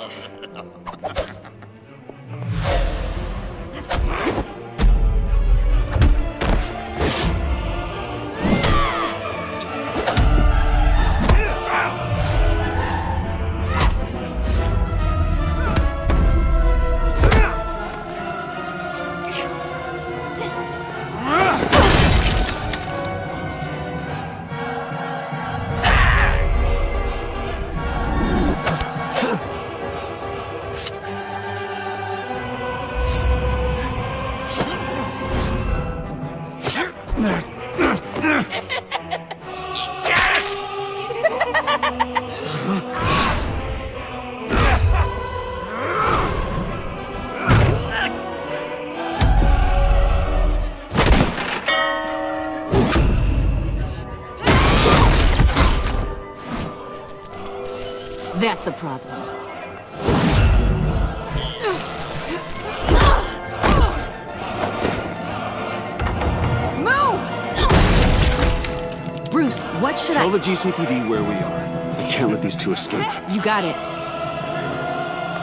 That's a problem. Move! Bruce, what should Tell the GCPD where we are. We can't let these two escape. You got it.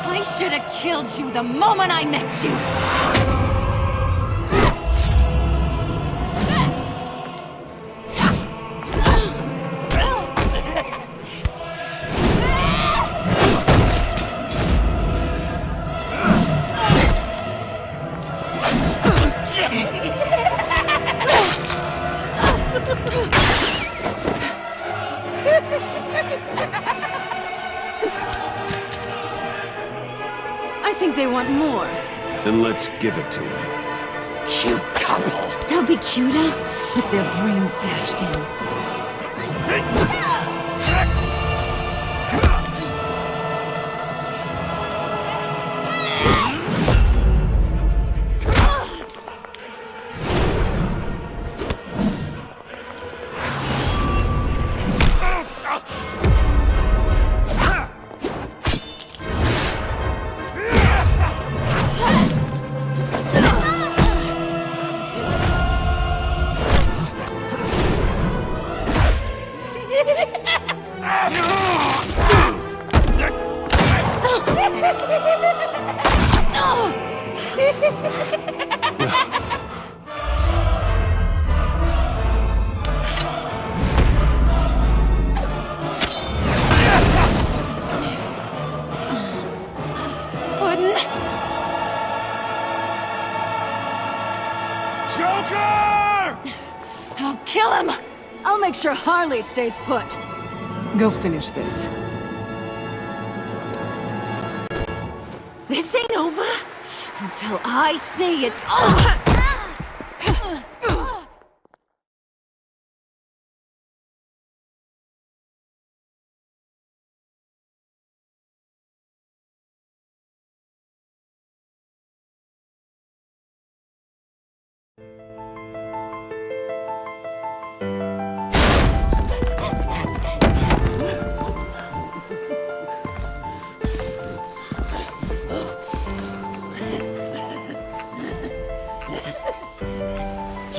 I should have killed you the moment I met you! I think they want more. Then let's give it to them. Cute couple. They'll be cuter with their brains bashed in. I'll kill him! I'll make sure Harley stays put. Go finish this. This ain't over until I say it's over!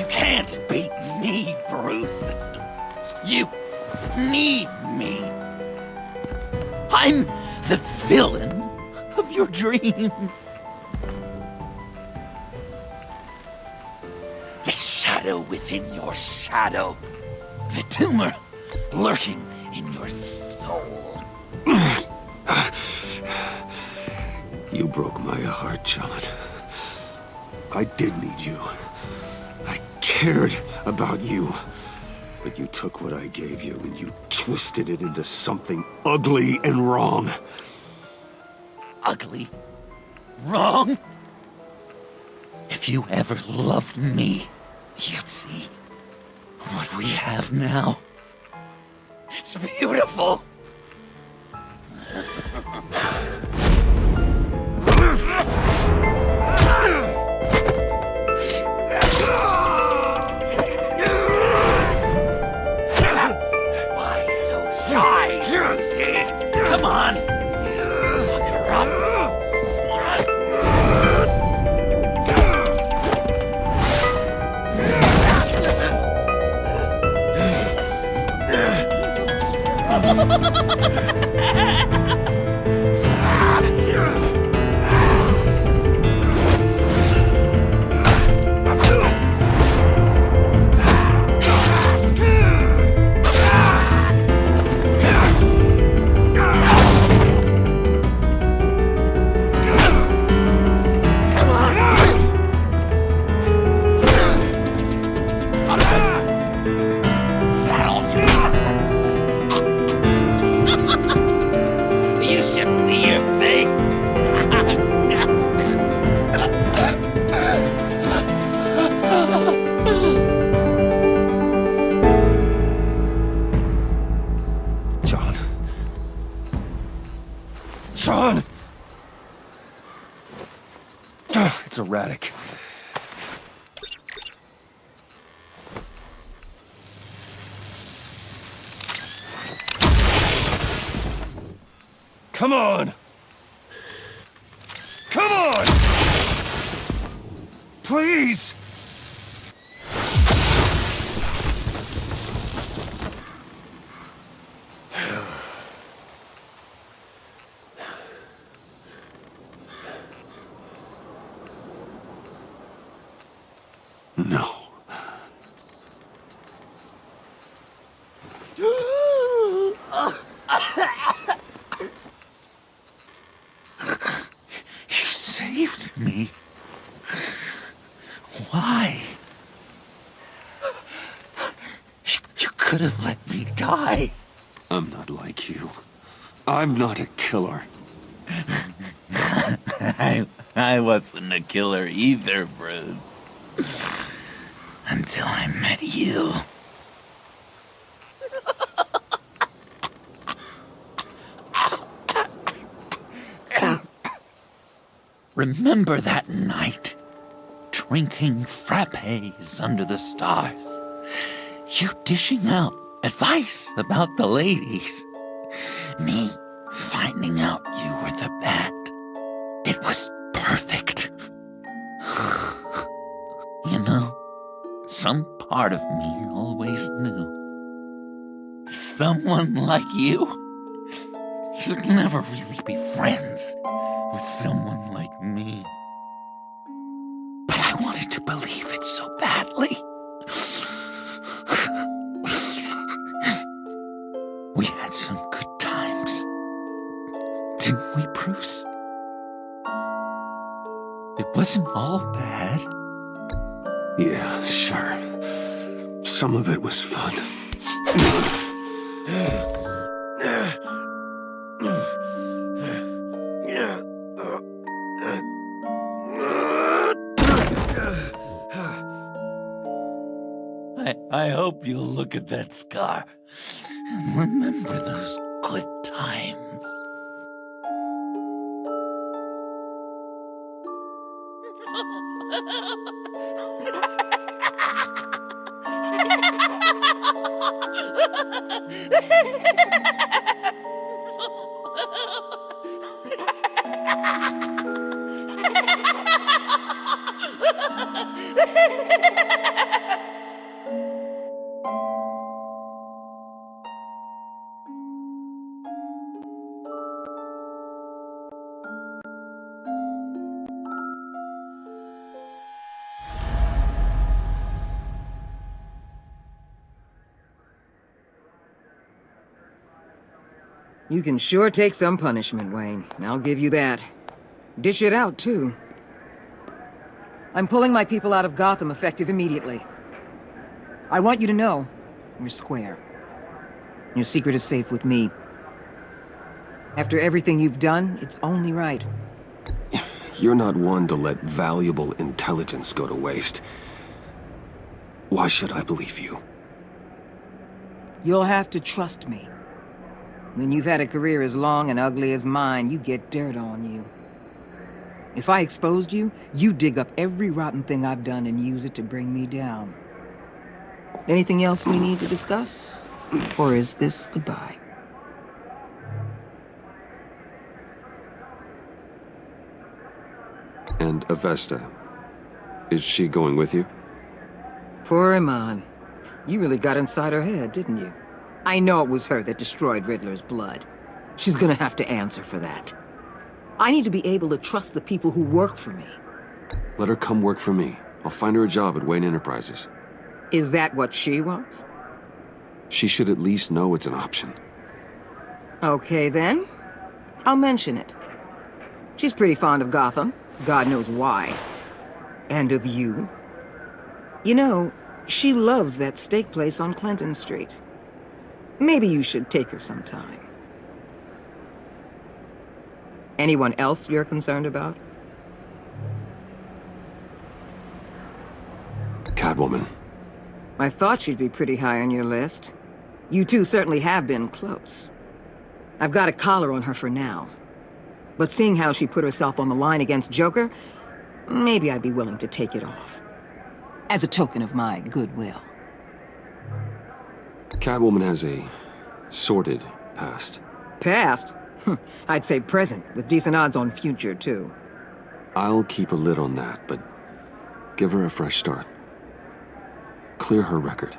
Can't beat me, Bruce. You need me. I'm the villain of your dreams. The shadow within your shadow. The tumor lurking in your soul. You broke my heart, John. I did need you. I cared about you. But you took what I gave you and you twisted it into something ugly and wrong. Ugly? Wrong? If you ever loved me, you'd see what we have now. It's beautiful. Why so shy, Lucy? Come on. Look her up. You should see your face. John. John! It's erratic. Come on! Come on! Please! No. You saved me. Why? You could have let me die. I'm not like you. I'm not a killer. I wasn't a killer either, Bruce. Until I met you. Remember that night? Drinking frappes under the stars. You dishing out advice about the ladies. Me finding out you were the bat. It was perfect. You know, some part of me always knew. Someone like you, you'd never really be friends with someone like me. But I wanted to believe it so badly. We had some good times, didn't we, Bruce? It wasn't all bad. Yeah, sure. Some of it was fun. I hope you'll look at that scar and remember those good times. You can sure take some punishment, Wayne. I'll give you that. Dish it out, too. I'm pulling my people out of Gotham effective immediately. I want you to know, we're square. Your secret is safe with me. After everything you've done, it's only right. You're not one to let valuable intelligence go to waste. Why should I believe you? You'll have to trust me. When you've had a career as long and ugly as mine, you get dirt on you. If I exposed you, you dig up every rotten thing I've done and use it to bring me down. Anything else we need to discuss? Or is this goodbye? And Avesta, is she going with you? Poor Iman. You really got inside her head, didn't you? I know it was her that destroyed Riddler's blood. She's gonna have to answer for that. I need to be able to trust the people who work for me. Let her come work for me. I'll find her a job at Wayne Enterprises. Is that what she wants? She should at least know it's an option. Okay, then. I'll mention it. She's pretty fond of Gotham. God knows why. And of you. You know, she loves that steak place on Clinton Street. Maybe you should take her sometime. Anyone else you're concerned about? Catwoman. I thought she'd be pretty high on your list. You two certainly have been close. I've got a collar on her for now. But seeing how she put herself on the line against Joker, maybe I'd be willing to take it off. As a token of my goodwill. Catwoman has a sordid past. Past? I'd say present, with decent odds on future, too. I'll keep a lid on that, but give her a fresh start. Clear her record.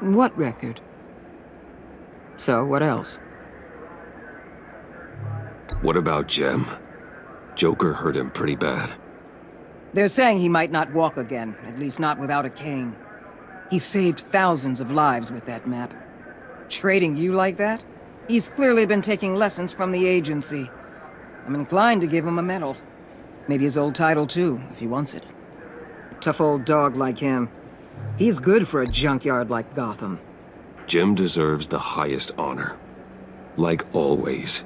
What record? So, what else? What about Jem? Joker hurt him pretty bad. They're saying he might not walk again, at least not without a cane. He saved thousands of lives with that map. Trading you like that? He's clearly been taking lessons from the agency. I'm inclined to give him a medal. Maybe his old title too, if he wants it. A tough old dog like him. He's good for a junkyard like Gotham. Jem deserves the highest honor. Like always,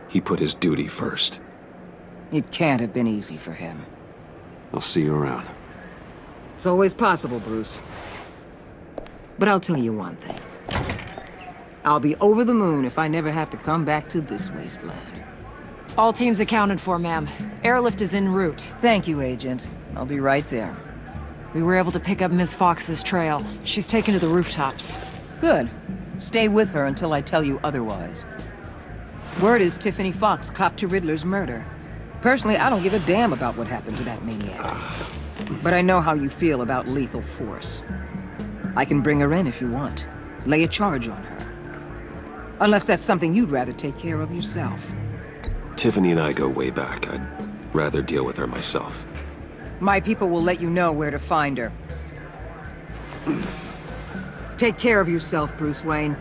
he put his duty first. It can't have been easy for him. I'll see you around. It's always possible, Bruce. But I'll tell you one thing. I'll be over the moon if I never have to come back to this wasteland. All teams accounted for, ma'am. Airlift is en route. Thank you, Agent. I'll be right there. We were able to pick up Miss Fox's trail. She's taken to the rooftops. Good. Stay with her until I tell you otherwise. Word is Tiffany Fox copped to Riddler's murder. Personally, I don't give a damn about what happened to that maniac. But I know how you feel about lethal force. I can bring her in if you want. Lay a charge on her. Unless that's something you'd rather take care of yourself. Tiffany and I go way back. I'd rather deal with her myself. My people will let you know where to find her. Take care of yourself, Bruce Wayne.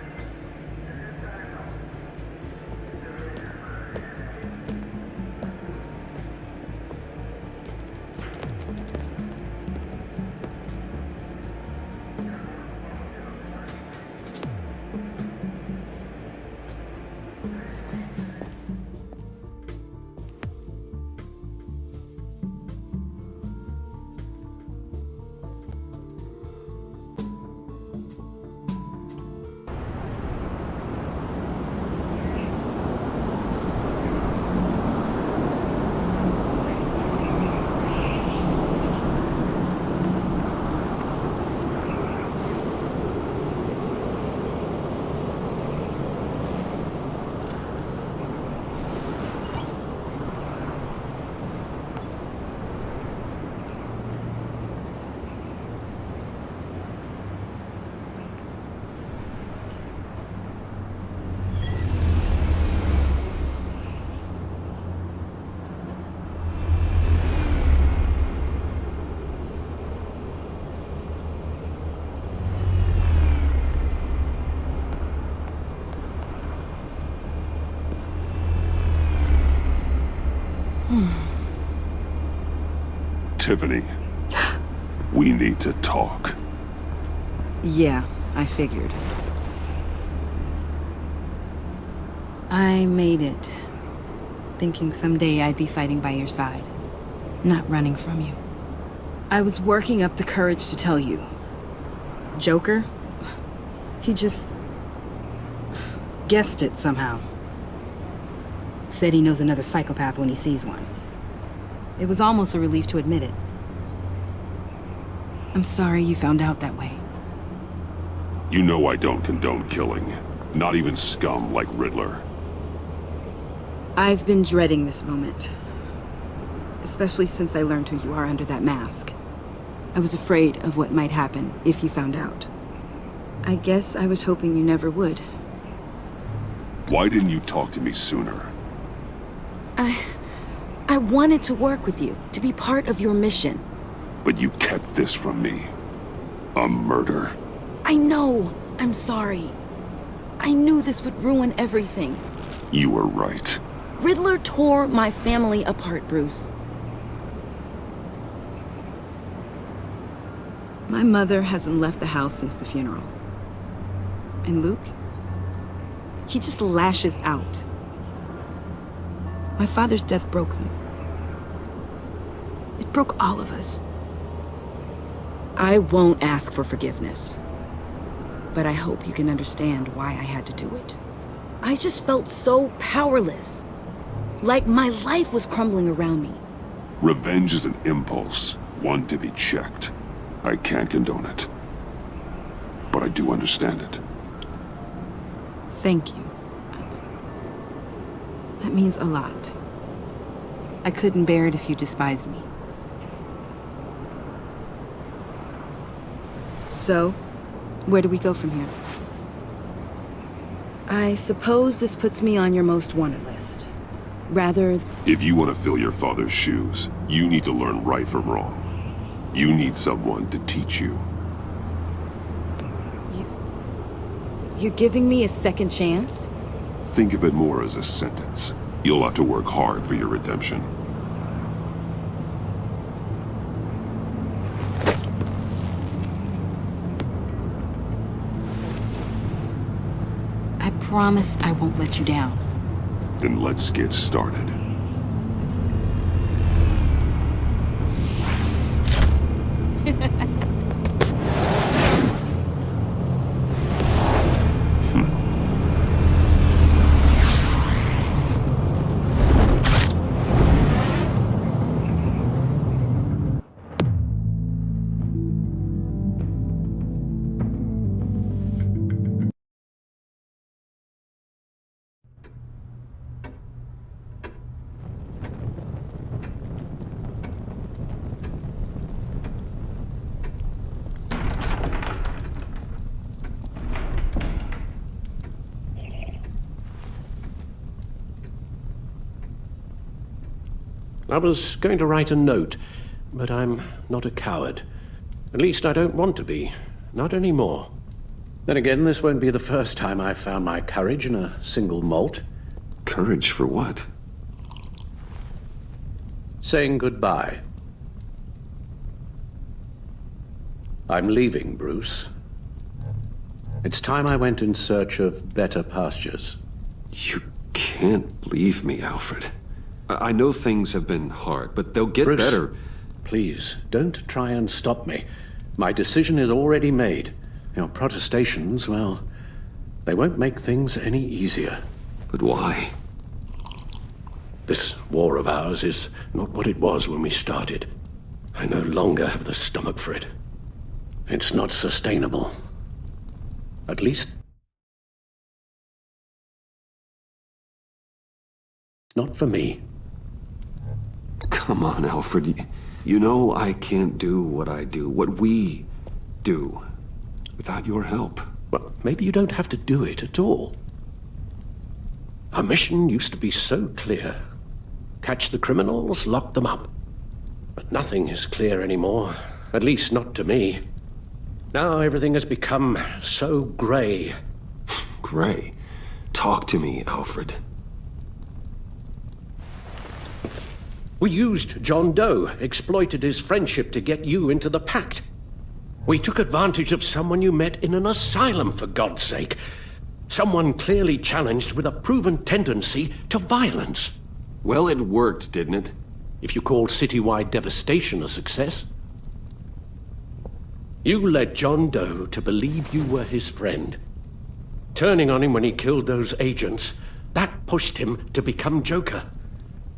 Tiffany, we need to talk. Yeah, I figured. I made it, thinking someday I'd be fighting by your side, not running from you. I was working up the courage to tell you. Joker? He just guessed it somehow. Said he knows another psychopath when he sees one. It was almost a relief to admit it. I'm sorry you found out that way. You know I don't condone killing. Not even scum like Riddler. I've been dreading this moment. Especially since I learned who you are under that mask. I was afraid of what might happen if you found out. I guess I was hoping you never would. Why didn't you talk to me sooner? I wanted to work with you, to be part of your mission. But you kept this from me. A murder. I know. I'm sorry. I knew this would ruin everything. You were right. Riddler tore my family apart, Bruce. My mother hasn't left the house since the funeral. And Luke? He just lashes out. My father's death broke them. It broke all of us. I won't ask for forgiveness. But I hope you can understand why I had to do it. I just felt so powerless. Like my life was crumbling around me. Revenge is an impulse, one to be checked. I can't condone it. But I do understand it. Thank you. means a lot. I couldn't bear it if you despised me. So, where do we go from here? I suppose this puts me on your most wanted list. Rather... If you want to fill your father's shoes, you need to learn right from wrong. You need someone to teach you. You're giving me a second chance? Think of it more as a sentence. You'll have to work hard for your redemption. I promise I won't let you down. Then let's get started. I was going to write a note, but I'm not a coward. At least I don't want to be. Not anymore. Then again, this won't be the first time I've found my courage in a single malt. Courage for what? Saying goodbye. I'm leaving, Bruce. It's time I went in search of better pastures. You can't leave me, Alfred. I know things have been hard, but they'll get Bruce, better. Please, don't try and stop me. My decision is already made. Your protestations, well, they won't make things any easier. But why? This war of ours is not what it was when we started. I no longer have the stomach for it. It's not sustainable. At least... not for me. Come on, Alfred. You know I can't do what I do, what we do, without your help. Well, maybe you don't have to do it at all. Our mission used to be so clear. Catch the criminals, lock them up. But nothing is clear anymore, at least not to me. Now everything has become so gray. Gray? Talk to me, Alfred. We used John Doe, exploited his friendship to get you into the pact. We took advantage of someone you met in an asylum, for God's sake. Someone clearly challenged with a proven tendency to violence. Well, it worked, didn't it? If you call citywide devastation a success. You led John Doe to believe you were his friend. Turning on him when he killed those agents, that pushed him to become Joker.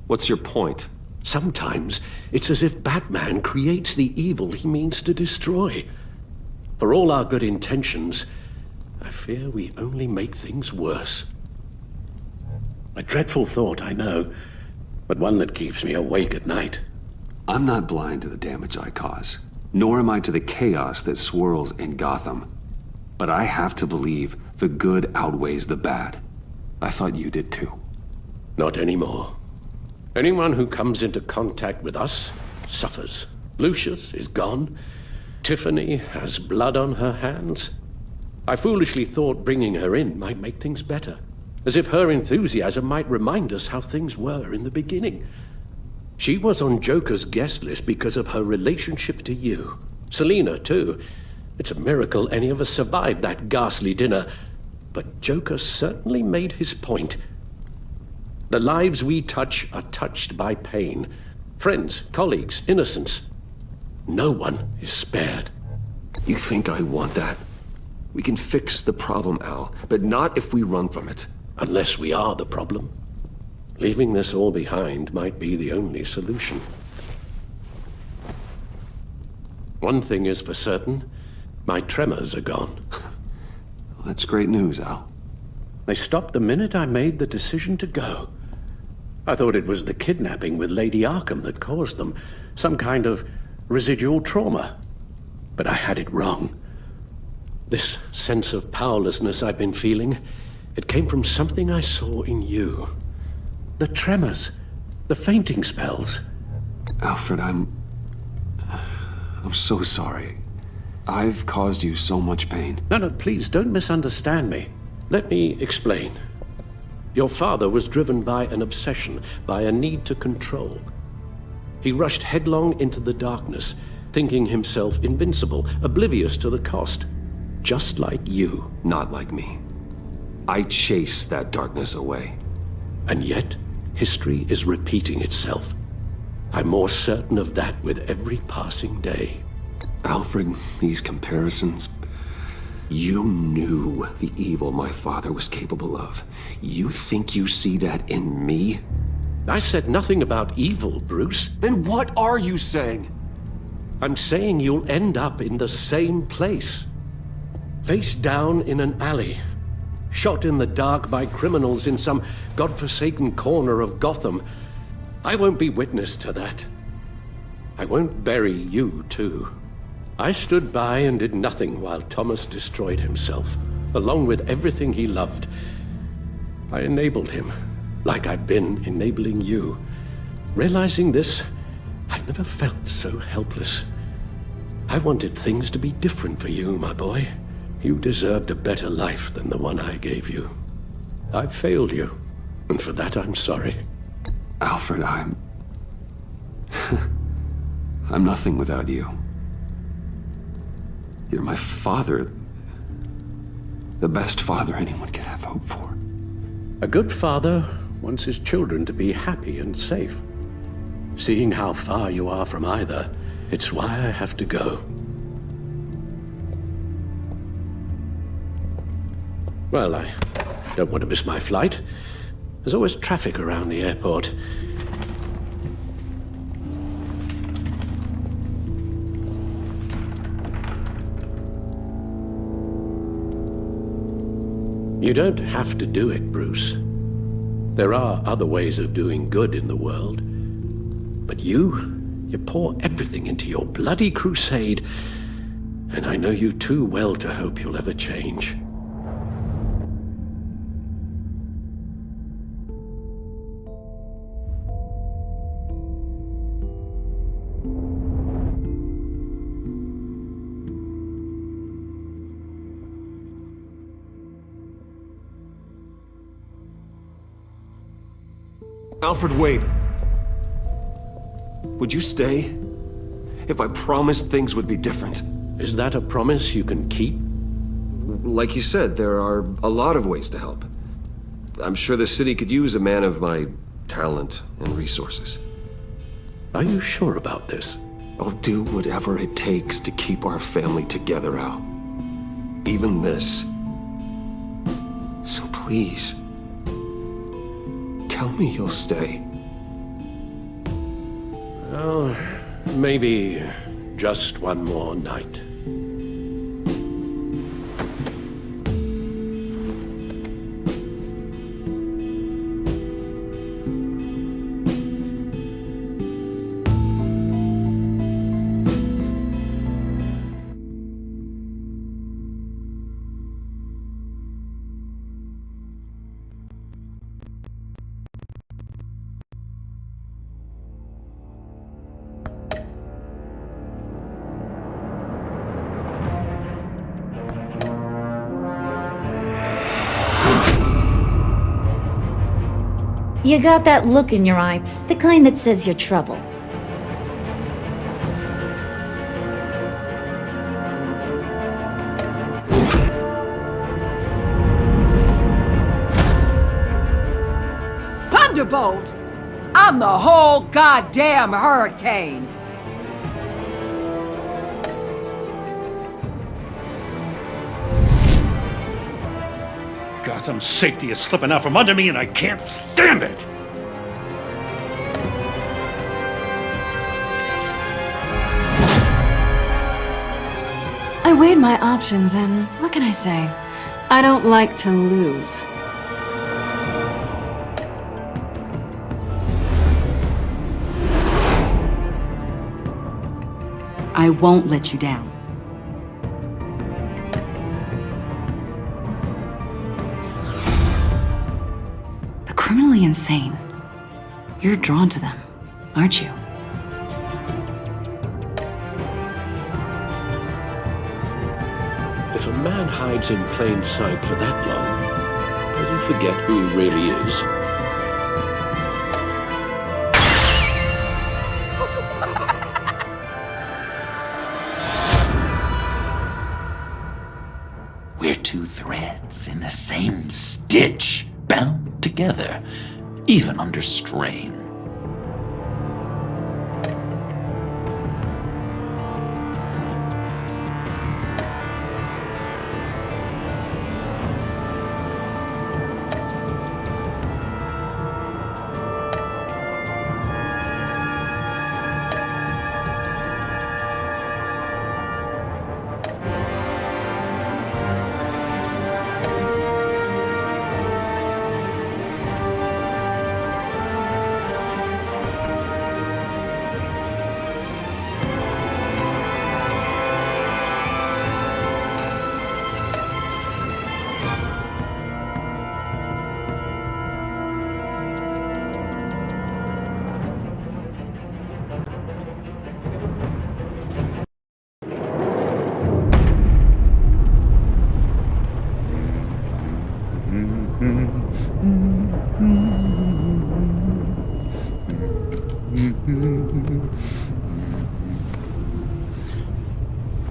What's your point? Sometimes it's as if Batman creates the evil he means to destroy. For all our good intentions, I fear we only make things worse. A dreadful thought, I know, but one that keeps me awake at night. I'm not blind to the damage I cause, nor am I to the chaos that swirls in Gotham. But I have to believe the good outweighs the bad. I thought you did too. Not anymore. Anyone who comes into contact with us suffers. Lucius is gone. Tiffany has blood on her hands. I foolishly thought bringing her in might make things better, as if her enthusiasm might remind us how things were in the beginning. She was on Joker's guest list because of her relationship to you. Selina, too. It's a miracle any of us survived that ghastly dinner. But Joker certainly made his point. The lives we touch are touched by pain. Friends, colleagues, innocents. No one is spared. You think I want that? We can fix the problem, Al, but not if we run from it. Unless we are the problem. Leaving this all behind might be the only solution. One thing is for certain, my tremors are gone. Well, that's great news, Al. They stopped the minute I made the decision to go. I thought it was the kidnapping with Lady Arkham that caused them. Some kind of residual trauma. But I had it wrong. This sense of powerlessness I've been feeling, it came from something I saw in you. The tremors, the fainting spells. Alfred, I'm so sorry. I've caused you so much pain. No, please don't misunderstand me. Let me explain. Your father was driven by an obsession, by a need to control. He rushed headlong into the darkness, thinking himself invincible, oblivious to the cost. Just like you. Not like me. I chased that darkness away. And yet, history is repeating itself. I'm more certain of that with every passing day. Alfred, these comparisons... You knew the evil my father was capable of. You think you see that in me? I said nothing about evil, Bruce. Then what are you saying? I'm saying you'll end up in the same place. Face down in an alley. Shot in the dark by criminals in some godforsaken corner of Gotham. I won't be witness to that. I won't bury you, too. I stood by and did nothing while Thomas destroyed himself, along with everything he loved. I enabled him, like I've been enabling you. Realizing this, I've never felt so helpless. I wanted things to be different for you, my boy. You deserved a better life than the one I gave you. I failed you, and for that I'm sorry. Alfred, I'm nothing without you. You're my father. The best father anyone could have hope for. A good father wants his children to be happy and safe. Seeing how far you are from either, it's why I have to go. Well, I don't want to miss my flight. There's always traffic around the airport. You don't have to do it, Bruce. There are other ways of doing good in the world. But you pour everything into your bloody crusade, and I know you too well to hope you'll ever change. Alfred, wait. Would you stay? If I promised things would be different. Is that a promise you can keep? Like you said, there are a lot of ways to help. I'm sure the city could use a man of my talent and resources. Are you sure about this? I'll do whatever it takes to keep our family together, Al. Even this. So please, tell me you'll stay. Oh, maybe just one more night. You got that look in your eye, the kind that says you're trouble. Thunderbolt! I'm the whole goddamn hurricane! Gotham's safety is slipping out from under me and I can't stand it! I weighed my options and what can I say? I don't like to lose. I won't let you down. The criminally insane. You're drawn to them, aren't you? If a man hides in plain sight for that long, does he forget who he really is? We're two threads in the same stitch, bound together, even under strain.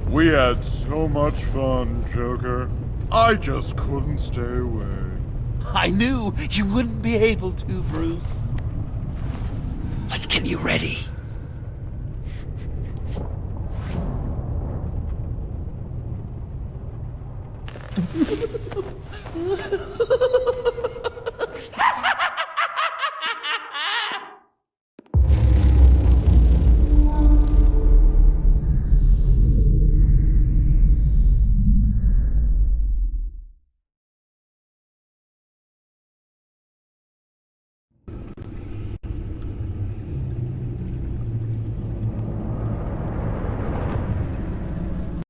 We had so much fun, Joker. I just couldn't stay away. I knew you wouldn't be able to, Bruce. Let's get you ready.